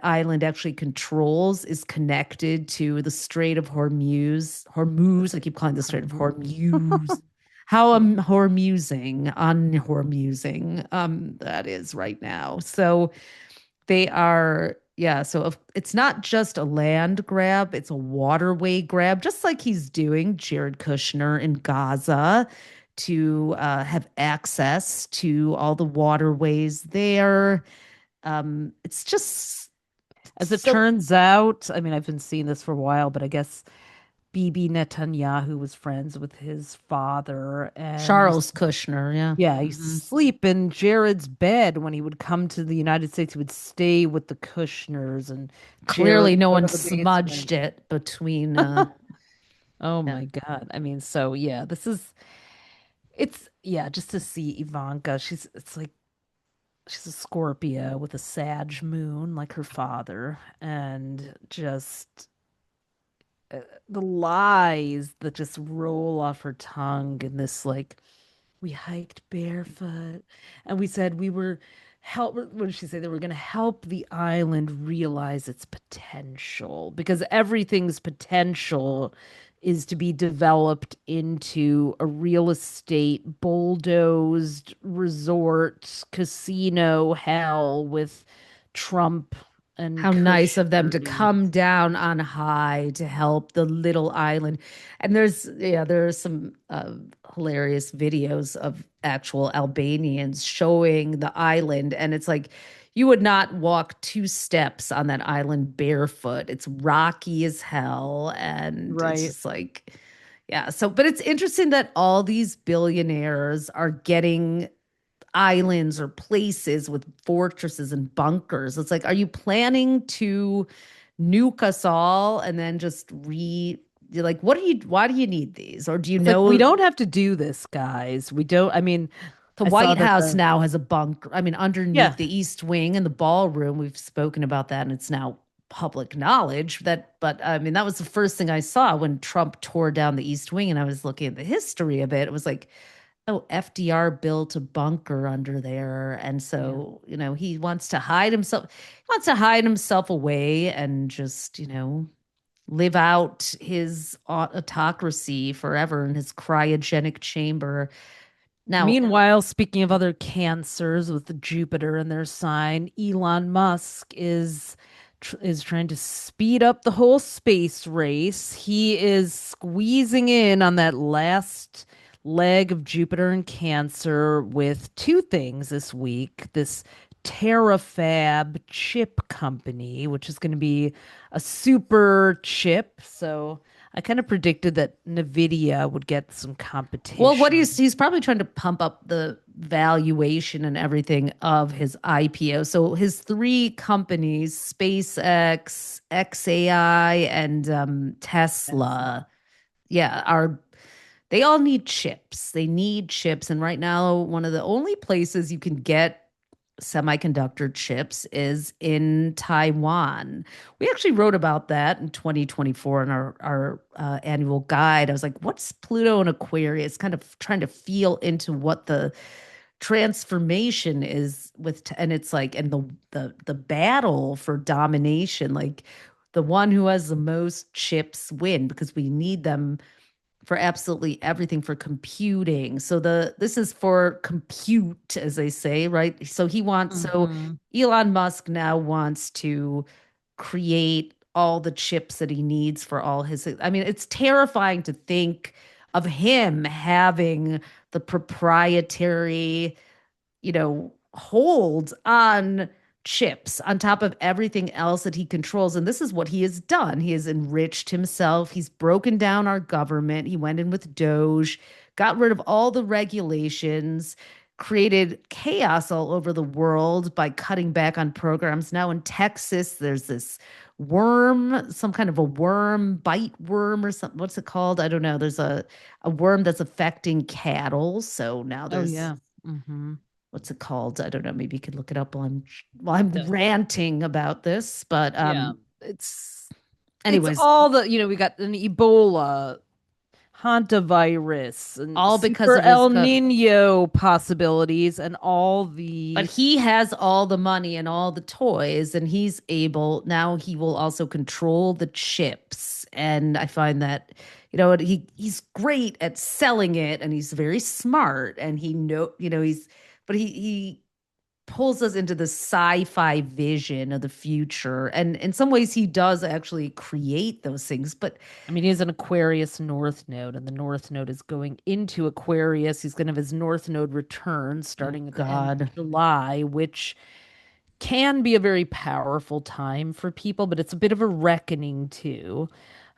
island actually controls is connected to the Strait of Hormuz. Hormuz, I keep calling it the Strait of Hormuz. How unhormusing that is right now. So they are, yeah. So it's not just a land grab; it's a waterway grab, just like he's doing Jared Kushner in Gaza to have access to all the waterways there. It's just As it so turns out, I mean, I've been seeing this for a while, but I guess Bibi Netanyahu was friends with his father and Charles Kushner, yeah. yeah, he used to Mhm. sleep in Jared's bed when he would come to the United States. He would stay with the Kushners, and Jared Clearly, would no go one to the basement. smudged it between. Oh Yeah. my God. I mean, so yeah, it's yeah, just to see Ivanka, it's like she's a Scorpio with a Sag moon like her father, and just the lies that just roll off her tongue and this like we hiked barefoot and we said we were help what did she say they were going to help the island realize its potential because everything's potential is to be developed into a real estate bulldozed resort casino hell with Trump and How nice of them to Kushner. come down on high to help the little island. And there are some hilarious videos of actual Albanians showing the island. And it's like you would not walk two steps on that island barefoot. It's rocky as hell. And it's Right. just like, yeah. So, but it's interesting that all these billionaires are getting islands or places with fortresses and bunkers. It's like, are you planning to nuke us all and then just you're like, why do you need these? Or do you It's like we know don't have to do this, guys. We don't. I mean, the I saw White that House the now has a bunker? I mean, underneath yeah, the East Wing and the ballroom, we've spoken about that and it's now public knowledge that, but I mean, that was the first thing I saw when Trump tore down the East Wing and I was looking at the history of it. It was like, Oh, FDR built a bunker under there. And Yeah. so, he wants to hide himself. He wants to hide himself away and just, live out his autocracy forever in his cryogenic chamber. Now, Meanwhile, speaking of other cancers with Jupiter in their sign, Elon Musk is trying to speed up the whole space race. He is squeezing in on that last leg of Jupiter and Cancer with two things this week. This Terafab chip company, which is going to be a super chip. So I kind of predicted that NVIDIA would get some well, what competition. he's probably trying to pump up the valuation and everything of his IPO. So his three companies, SpaceX, XAI, and Tesla, yeah, are they all need chips. They need chips. And right now, one of the only places you can get semiconductor chips is in Taiwan. We actually wrote about that in 2024 in our annual guide. I was like, what's Pluto and Aquarius? Kind of trying to feel into what the transformation is and it's like, and the battle for domination, like the one who has the most chips win because we need them for absolutely everything for computing. So this is for compute, as they say, right? So Hmm. Elon Musk now wants to create all the chips that he needs for all his. I mean, it's terrifying to think of him having the proprietary hold on chips on top of everything else that he controls. And this is what he has done. He has enriched himself. He's broken down our government. He went in with Doge, got rid of all the regulations, created chaos all over the world by cutting back on programs. Now in Texas, there's this worm, some kind of a worm, bite worm or something. What's it called? I don't know. There's a worm that's affecting cattle. So now Oh there's yeah. Hmm. what's it called? I don't know. Maybe you could look it up while I'm ranting about this. But Yeah. It's anyways, all we got an Ebola, hantavirus, and all because super of his El Nino possibilities, and all but the he has all the money and all the toys, and he's able now. He will also control the chips, and I find that he's great at selling it, and he's very smart, and he's but he pulls us into the sci-fi vision of the future. And in some ways he does actually create those things. But I mean, he has an Aquarius North Node, and the North Node is going into Aquarius. He's going to have his North Node return oh starting at the end of God. July, which can be a very powerful time for people, but it's a bit of a reckoning too.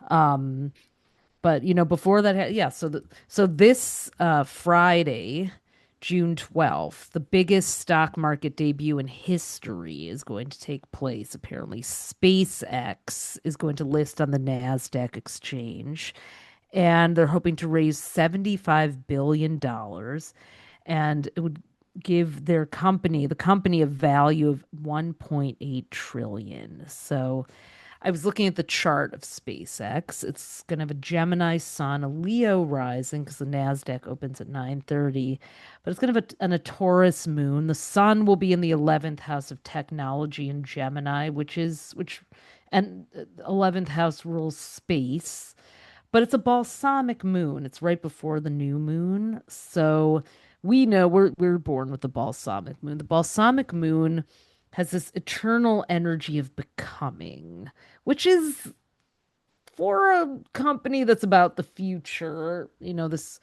Um, but before that, yeah. So this Friday, June 12th, the biggest stock market debut in history is going to take place. Apparently, SpaceX is going to list on the Nasdaq exchange, and they're hoping to raise $75 billion, and it would give their company, the company, a value of 1.8 trillion. So I was looking at the chart of SpaceX. It's going to have a Gemini sun, a Leo rising because the Nasdaq opens at 9:30, but it's going to have a Taurus moon. The sun will be in the 11th house of technology in Gemini, and 11th house rules space. But it's a balsamic moon. It's right before the new moon. So we know we're born with the balsamic moon. The balsamic moon has this eternal energy of becoming, which is for a company that's about the future, this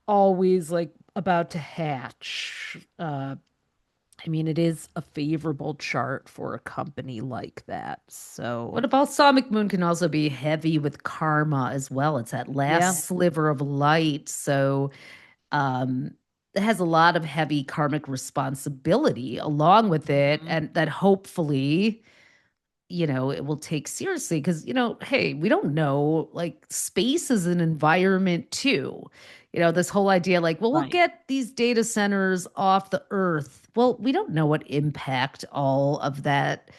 always like about to hatch. I mean, it is a favorable chart for a company like that. So, What a balsamic moon can also be heavy with karma as well. It's that yeah, last sliver of light. So um it has a lot of heavy karmic responsibility along with it, mhm, and that hopefully it will take seriously because, hey, we don't know. Like, space is an environment too. This whole idea, like, well, we'll right. get these data centers off the earth. Well, we don't know what impact all of that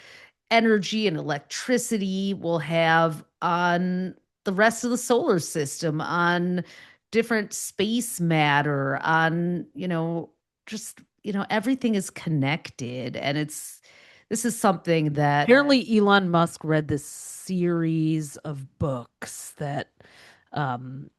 energy and electricity will have on the rest of the solar system, on different space matter, on, just, everything is connected. And this is something that, Apparently, Elon Musk read this series of books um,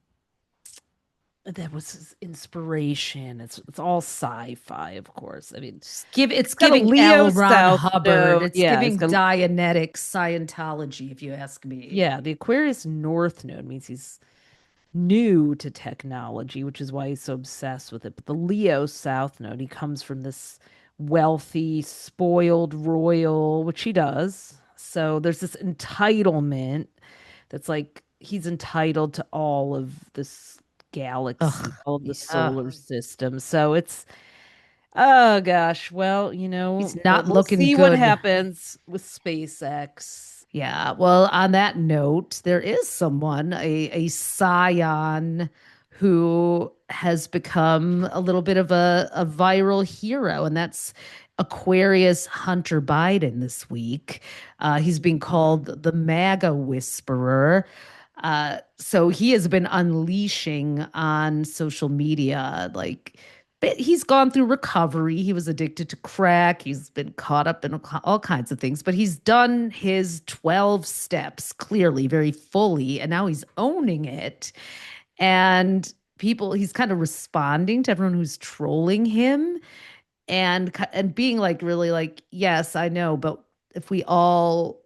that was his inspiration. It's all sci-fi, of course. I mean, it's he's got a giving Leo L. Ron South Hubbard. node. It's Yeah, giving Dianetics Scientology, if you ask me. the Aquarius North node means he's new to technology, which is why he's so obsessed with it. But the Leo South node, he comes from this wealthy, spoiled royal, which he does. So there's this entitlement that's like he's entitled to all of this galaxy, Ugh, all of the yeah. solar system. So it's oh gosh, well, He's we'll, not we'll looking see what good. happens with SpaceX. Yeah. Well, on that note, there is someone, a scion, who has become a little bit of a viral hero, and that's Aquarius Hunter Biden this week. He's being called the MAGA Whisperer. So he has been unleashing on social media, like, but he's gone through recovery. He was addicted to crack. He's been caught up in all kinds of things, but he's done his 12 steps clearly, very fully, and now he's owning it. And he's kind of responding to everyone who's trolling him, and being like, really like, yes, I know, but if we all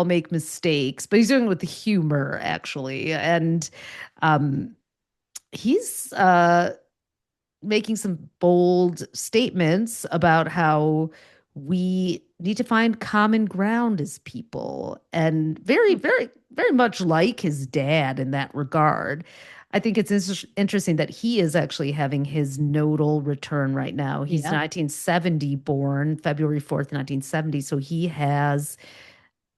make mistakes, but he's doing it with the humor, actually. And um he's making some bold statements about how we need to find common ground as people, and very, very, very much like his dad in that regard. I think it's interesting that he is actually having his nodal return right now. He's Yeah. 1970 born, February 4th, 1970. So he has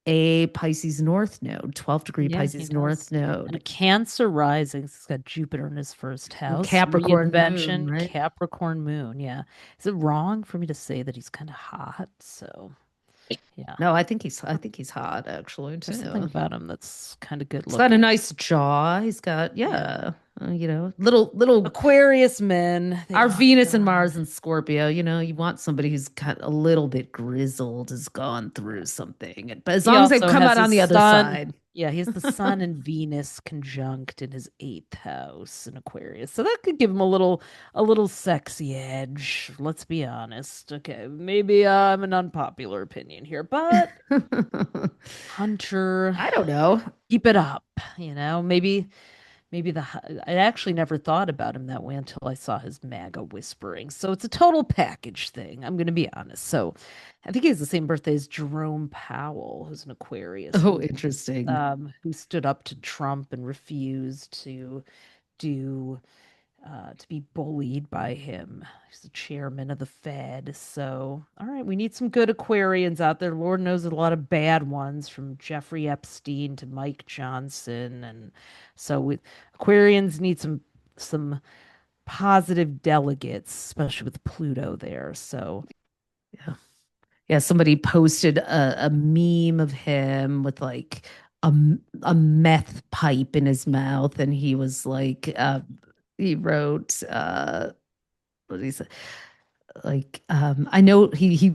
a Pisces North node, 12-degree Yeah, he Pisces does. North And a node, Cancer rising. He's got Jupiter in his first house. Capricorn moon, Reinvention, right? Capricorn moon. Yeah. Is it wrong for me to say that he's kind of hot? So, yeah. No, I think he's hot, actually, There's something too. about him that's kind of good He's got a looking. nice jaw. He's got, Yeah. yeah, little. Aquarius men, they Our rock Venus and on. Mars and Scorpio, you want somebody who's got a little bit grizzled, has gone through something. But as He long as they also come has out on his the other sun. side. Yeah, he has the sun and Venus conjunct in his eighth house in Aquarius. So that could give him a little sexy edge. Let's be honest. Okay, maybe I'm an unpopular opinion here, but Hunter, I don't know. keep it up. Maybe I actually never thought about him that way until I saw his MAGA whispering. So it's a total package thing. I'm going to be honest. So I think he has the same birthday as Jerome Powell, who's an Aquarius, Oh, interesting. who stood up to Trump and refused do to be bullied by him. He's the chairman of the Fed. So, all right, we need some good Aquarians out there. Lord knows a lot of bad ones, from Jeffrey Epstein to Mike Johnson, and so Aquarians need some positive delegates, especially with Pluto there. So, Yeah. Yeah, somebody posted a meme of him with like a meth pipe in his mouth, and he was like, he wrote, what did he say? Like, I know he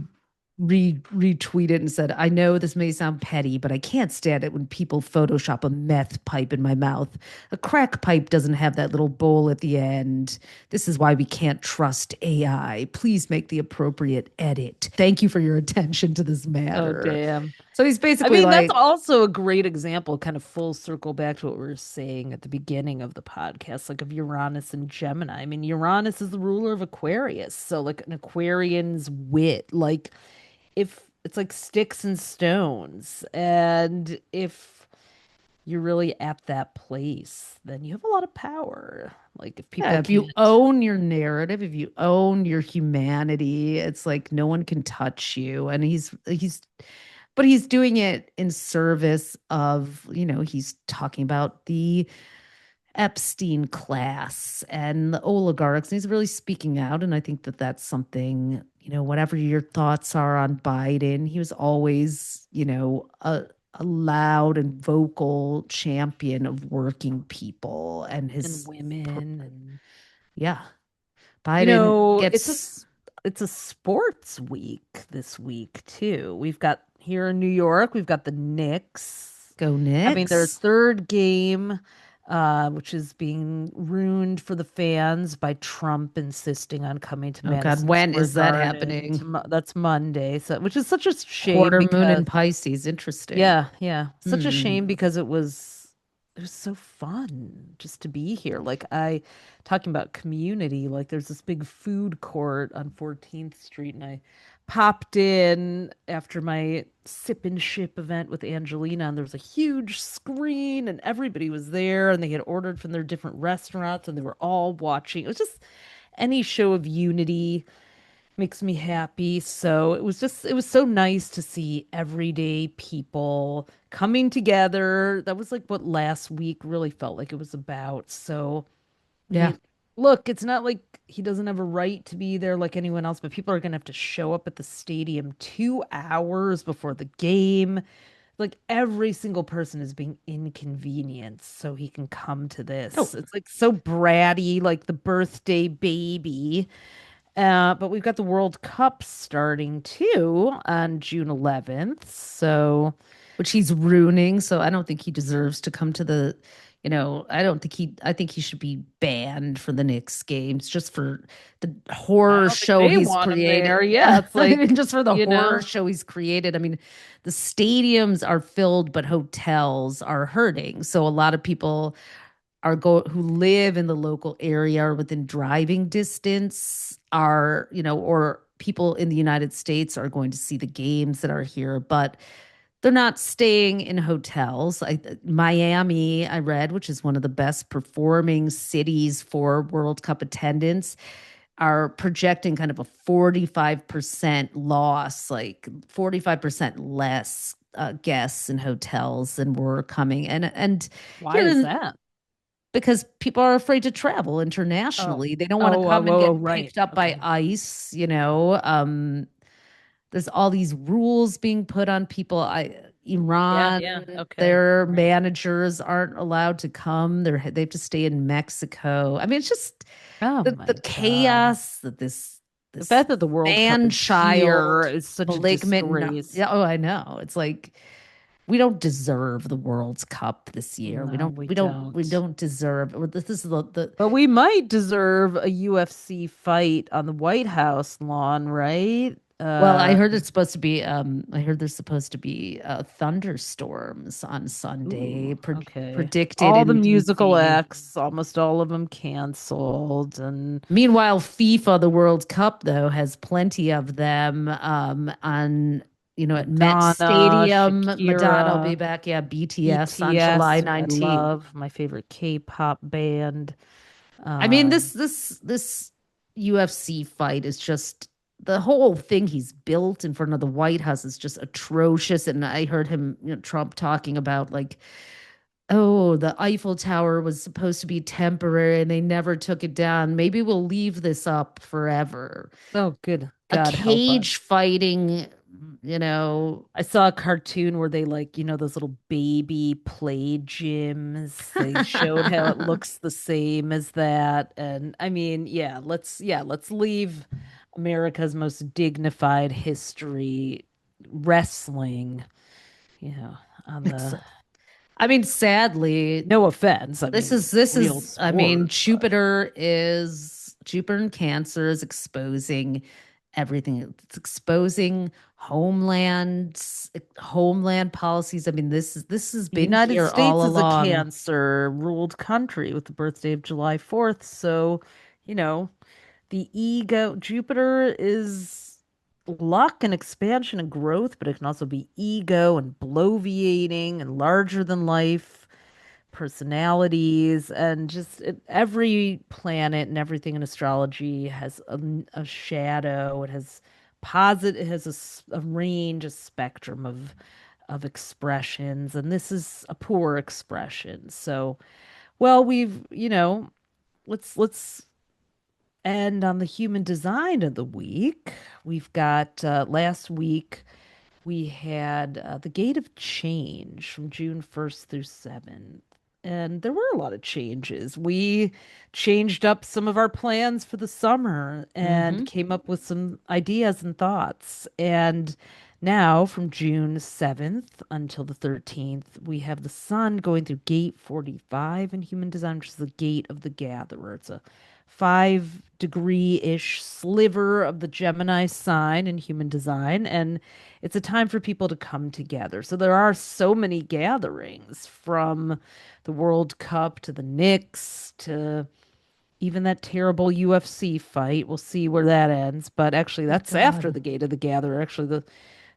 retweeted and said, I know this may sound petty, but I can't stand it when people Photoshop a meth pipe in my mouth. A crack pipe doesn't have that little bowl at the end. This is why we can't trust AI. Please make the appropriate edit. Thank you for your attention to this oh matter. damn. So he's I basically mean, that's like, also a great example, kind of full circle back to what we were saying at the beginning of the podcast, like of Uranus and Gemini. I mean, Uranus is the ruler of Aquarius. So, like, an Aquarian's wit, like, if it's like sticks and stones, and if you're really at that place, then you have a lot of power. Like, if yeah, people if you can't, own your narrative, if you own your humanity, it's like no one can touch you. And but he's doing it in service of, he's talking about the Epstein class and the oligarchs. And he's really speaking out. And I think that that's something, whatever your thoughts are on Biden, he was always, a loud and vocal champion of working people and And his women and yeah. you Biden know, gets it's a sports week this week too. We've got here in New York, we've got the Knicks go having their Knicks. third game, which is being ruined for the fans by Trump insisting on coming to Oh God, Madison when Square is that Garden. happening? That's Monday, so which is such a shame Quarter moon in because Pisces. Interesting. yeah, yeah. Such a Hmm. shame because it was so fun just to be here. Like I talking about community, like there's this big food court on 14th Street and I popped in after my sip and ship event with Angelina and there was a huge screen and everybody was there and they had ordered from their different restaurants and they were all watching. It was just any show of unity makes me happy. So it was so nice to see everyday people coming together. That was like what last week really felt like it was about. So, I Yeah. mean, look, it's not like he doesn't have a right to be there like anyone else, but people are going to have to show up at the stadium 2 hours before the game. Like every single person is being inconvenienced so he can come to Oh, this. It's like so bratty, like the birthday baby. But we've got the World Cup starting too on June 11th. So, which he's ruining. So I don't think he deserves to come to the, I think he should be banned for the Knicks games just for the I horror don't think show they he's want him created. there. Yeah, Yeah. it's I mean, like, just for the you horror know, show he's created. I mean, the stadiums are filled, but hotels are hurting. So a lot of people who live in the local area or within driving distance are, or people in the United States are going to see the games that are here, but they're not staying in hotels. Miami, I read, which is one of the best performing cities for World Cup attendance, are projecting kind of a 45% loss, like 45% less guests in hotels than were coming. And why here is in that? because people are afraid to travel Oh, internationally. They don't want to come and oh, get right. picked up by Okay. ICE. There's all these rules being put on people. Yeah, Iran, yeah. Okay. their Right. managers aren't allowed to come. They have to stay in Mexico. I mean, it's just Oh the my God. chaos that The this fact that the World Cup man is here child is such a malignant. disgrace. Yeah, oh, I know. It's like we don't deserve the World's Cup this year. No, we We don't. don't deserve. This is the But we might deserve a UFC fight on the White House lawn, right? Well, I heard it's supposed to be. I heard there's supposed to be thunderstorms on Sunday, Ooh, okay. predicted All the in musical DC. acts, almost all of them canceled. And Meanwhile, FIFA, the World Cup, though, has plenty of them on, at Met Madonna, Stadium. Madonna will be Shakira, back. Yeah, BTS on BTS, July who I 19th. love, my favorite K-pop band. I mean, Um, this UFC fight is just the whole thing he's built in front of the White House is just atrocious. And I heard him, Trump talking about like, oh, the Eiffel Tower was supposed to be temporary and they never took it down. Maybe we'll leave this up forever. oh, good A God help us. cage fighting, you know. I saw a cartoon where they like, those little baby play gyms. They showed how it looks the same as that. And I mean, let's leave America's most dignified history wrestling, you know, on It's, the I mean, sadly, no offense. I This mean, is it's this real is I mean sport, but Jupiter and Cancer is exposing everything. It's exposing homeland policies. I mean, this has the been United here all States is a along. cancer ruled country with the birthday of July 4th. So, you know, the ego, Jupiter is luck and expansion and growth, but it can also be ego and bloviating and larger than life personalities and just every planet and everything in astrology has a shadow. It has it has a range, a spectrum of expressions, and this is a poor expression. So, well, let's end on the human design of the week. We've got last week. we had the Gate of Change from June 1st through 7th. And there were a lot of changes. We changed up some of our plans for the summer and Hmm. came up with some ideas and thoughts. And now, from June 7th until the 13th, we have the sun going through Gate 45 in human design, which is the gate of the gatherer. It's a 5-degree-ish sliver of the Gemini sign in human design. And it's a time for people to come together. So there are so many gatherings from the World Cup to the Knicks to even that terrible UFC fight. We'll see where that ends. But actually, Oh that's after God. the Gate of the Gatherer. Actually,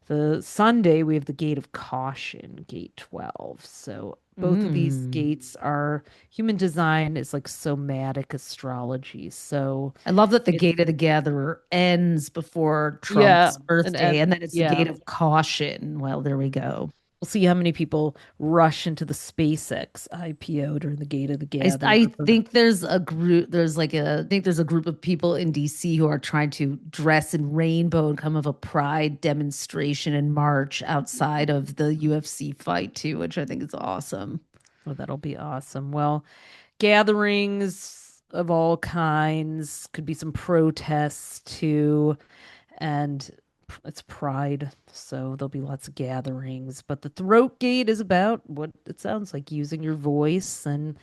the Sunday we have the Gate of Caution, Gate 12. So both of these Mm. gates are human design is like somatic astrology. So I love that the it's gate of the gatherer ends before yeah, Trump's birthday, and then it's the yeah. gate of caution. Well, there we go. We'll see how many people rush into the SpaceX IPO during the Gate of the I Gatherer. think there's a group. I think there's a group of people in DC who are trying to dress in rainbow and come of a pride demonstration and march outside of the UFC fight too, which I think is awesome. Well, that'll be awesome. Well, gatherings of all kinds, could be some protests too, and it's Pride, so there'll be lots of gatherings. But the throat gate is about what it sounds like, using your voice, and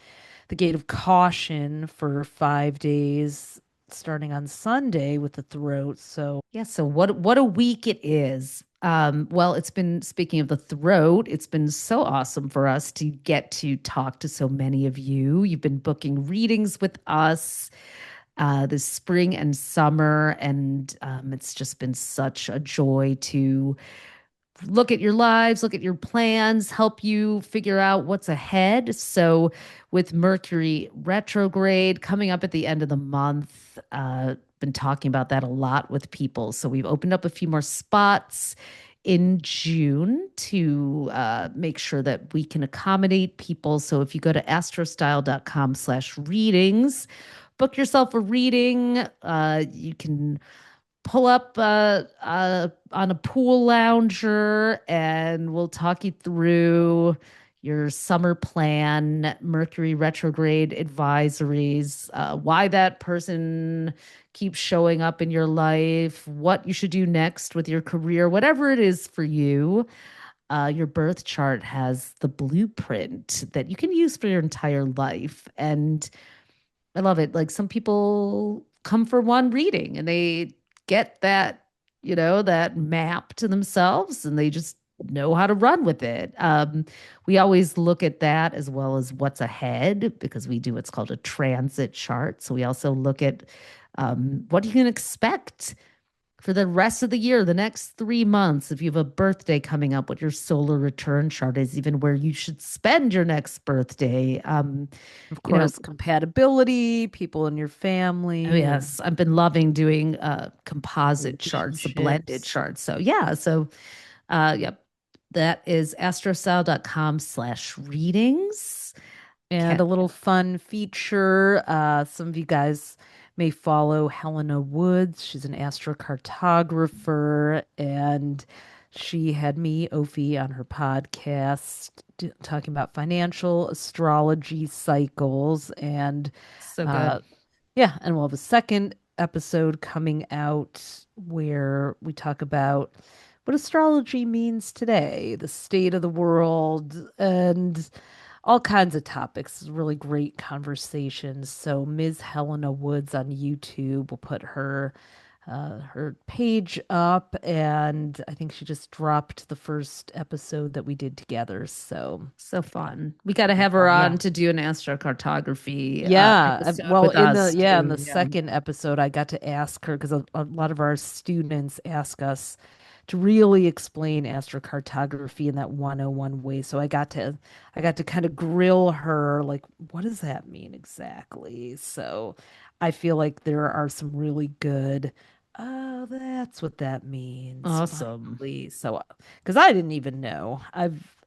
the gate of caution for 5 days, starting on Sunday with the throat. So Yeah, so what a week it is. Well, it's been speaking of the throat, it's been so awesome for us to get to talk to so many of you. You've been booking readings with us this spring and summer, and it's just been such a joy to look at your lives, look at your plans, help you figure out what's ahead. So, with Mercury retrograde coming up at the end of the month, been talking about that a lot with people. So, we've opened up a few more spots in June to make sure that we can accommodate people. So, if you go to astrostyle.com/readings, book yourself a reading. You can pull up on a pool lounger and we'll talk you through your summer plan, Mercury retrograde advisories, why that person keeps showing up in your life, what you should do next with your career, whatever it is for you. Your birth chart has the blueprint that you can use for your entire life. And I love it. Like some people come for one reading and they get that, that map to themselves and they just know how to run with it. We always look at that as well as what's ahead because we do what's called a transit chart. So we also look at what you can expect for the rest of the year, the next 3 months, if you have a birthday coming up, what your solar return chart is, even where you should spend your next birthday. of You know, course, compatibility, people in your Oh, family, and yes. I've been loving doing composite charts, the blended relationships. charts. So yeah, so yep. That is astrostyle.com/readings. And Cat. a little fun feature. Some of you guys may follow Helena Woods. She's an astrocartographer, and she had me, Ophi, on her podcast talking about financial astrology cycles. And So uh, good. yeah, and we'll have a second episode coming out where we talk about what astrology means today, the state of the world, and all kinds of topics. Really great conversations. So Ms. Helena Woods on YouTube will put her page up, and I think she just dropped the first episode that we did together. So So fun. We got to be have her fun. on Yeah. to do an astrocartography Yeah, episode well, with us in too. the Yeah. second episode, I got to ask her because a lot of our students ask us to really explain astrocartography in that 101 way. So I got to kind of grill her, like, what does that mean exactly? So I feel like there are some really good, oh, that's what that means, Awesome. finally. So, because I didn't even know.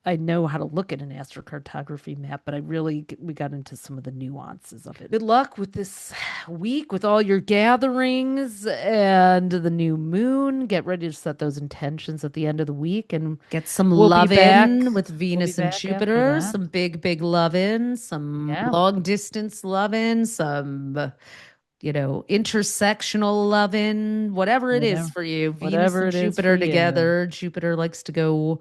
I know how to look at an astrocartography map, but we got into some of the nuances of it. Good luck with this week, with all your gatherings and the new moon. Get ready to set those intentions at the end of the week, and Get some we'll be love back. in with We'll be Venus and back after Jupiter, that. some big love in, some Yeah. long distance love in, some intersectional love in, whatever it is for you. Venus whatever and it is Jupiter for you. together. Jupiter likes to go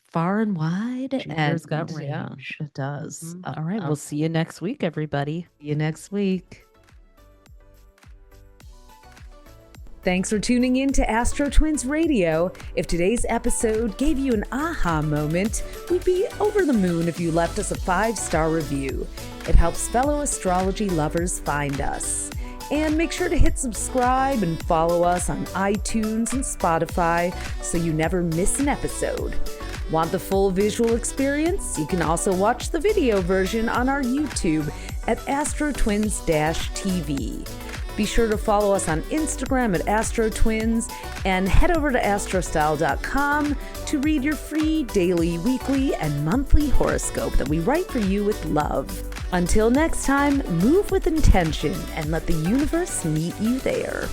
far and wide. Jupiter's got And yeah, range. it does. All right, we'll see you next week, everybody. See you next week. Thanks for tuning in to Astro Twins Radio. If today's episode gave you an aha moment, we'd be over the moon if you left us a 5-star review. It helps fellow astrology lovers find us. And make sure to hit subscribe and follow us on iTunes and Spotify so you never miss an episode. Want the full visual experience? You can also watch the video version on our YouTube at AstroTwins-TV. Be sure to follow us on Instagram at AstroTwins and head over to astrostyle.com to read your free daily, weekly, and monthly horoscope that we write for you with love. Until next time, move with intention and let the universe meet you there.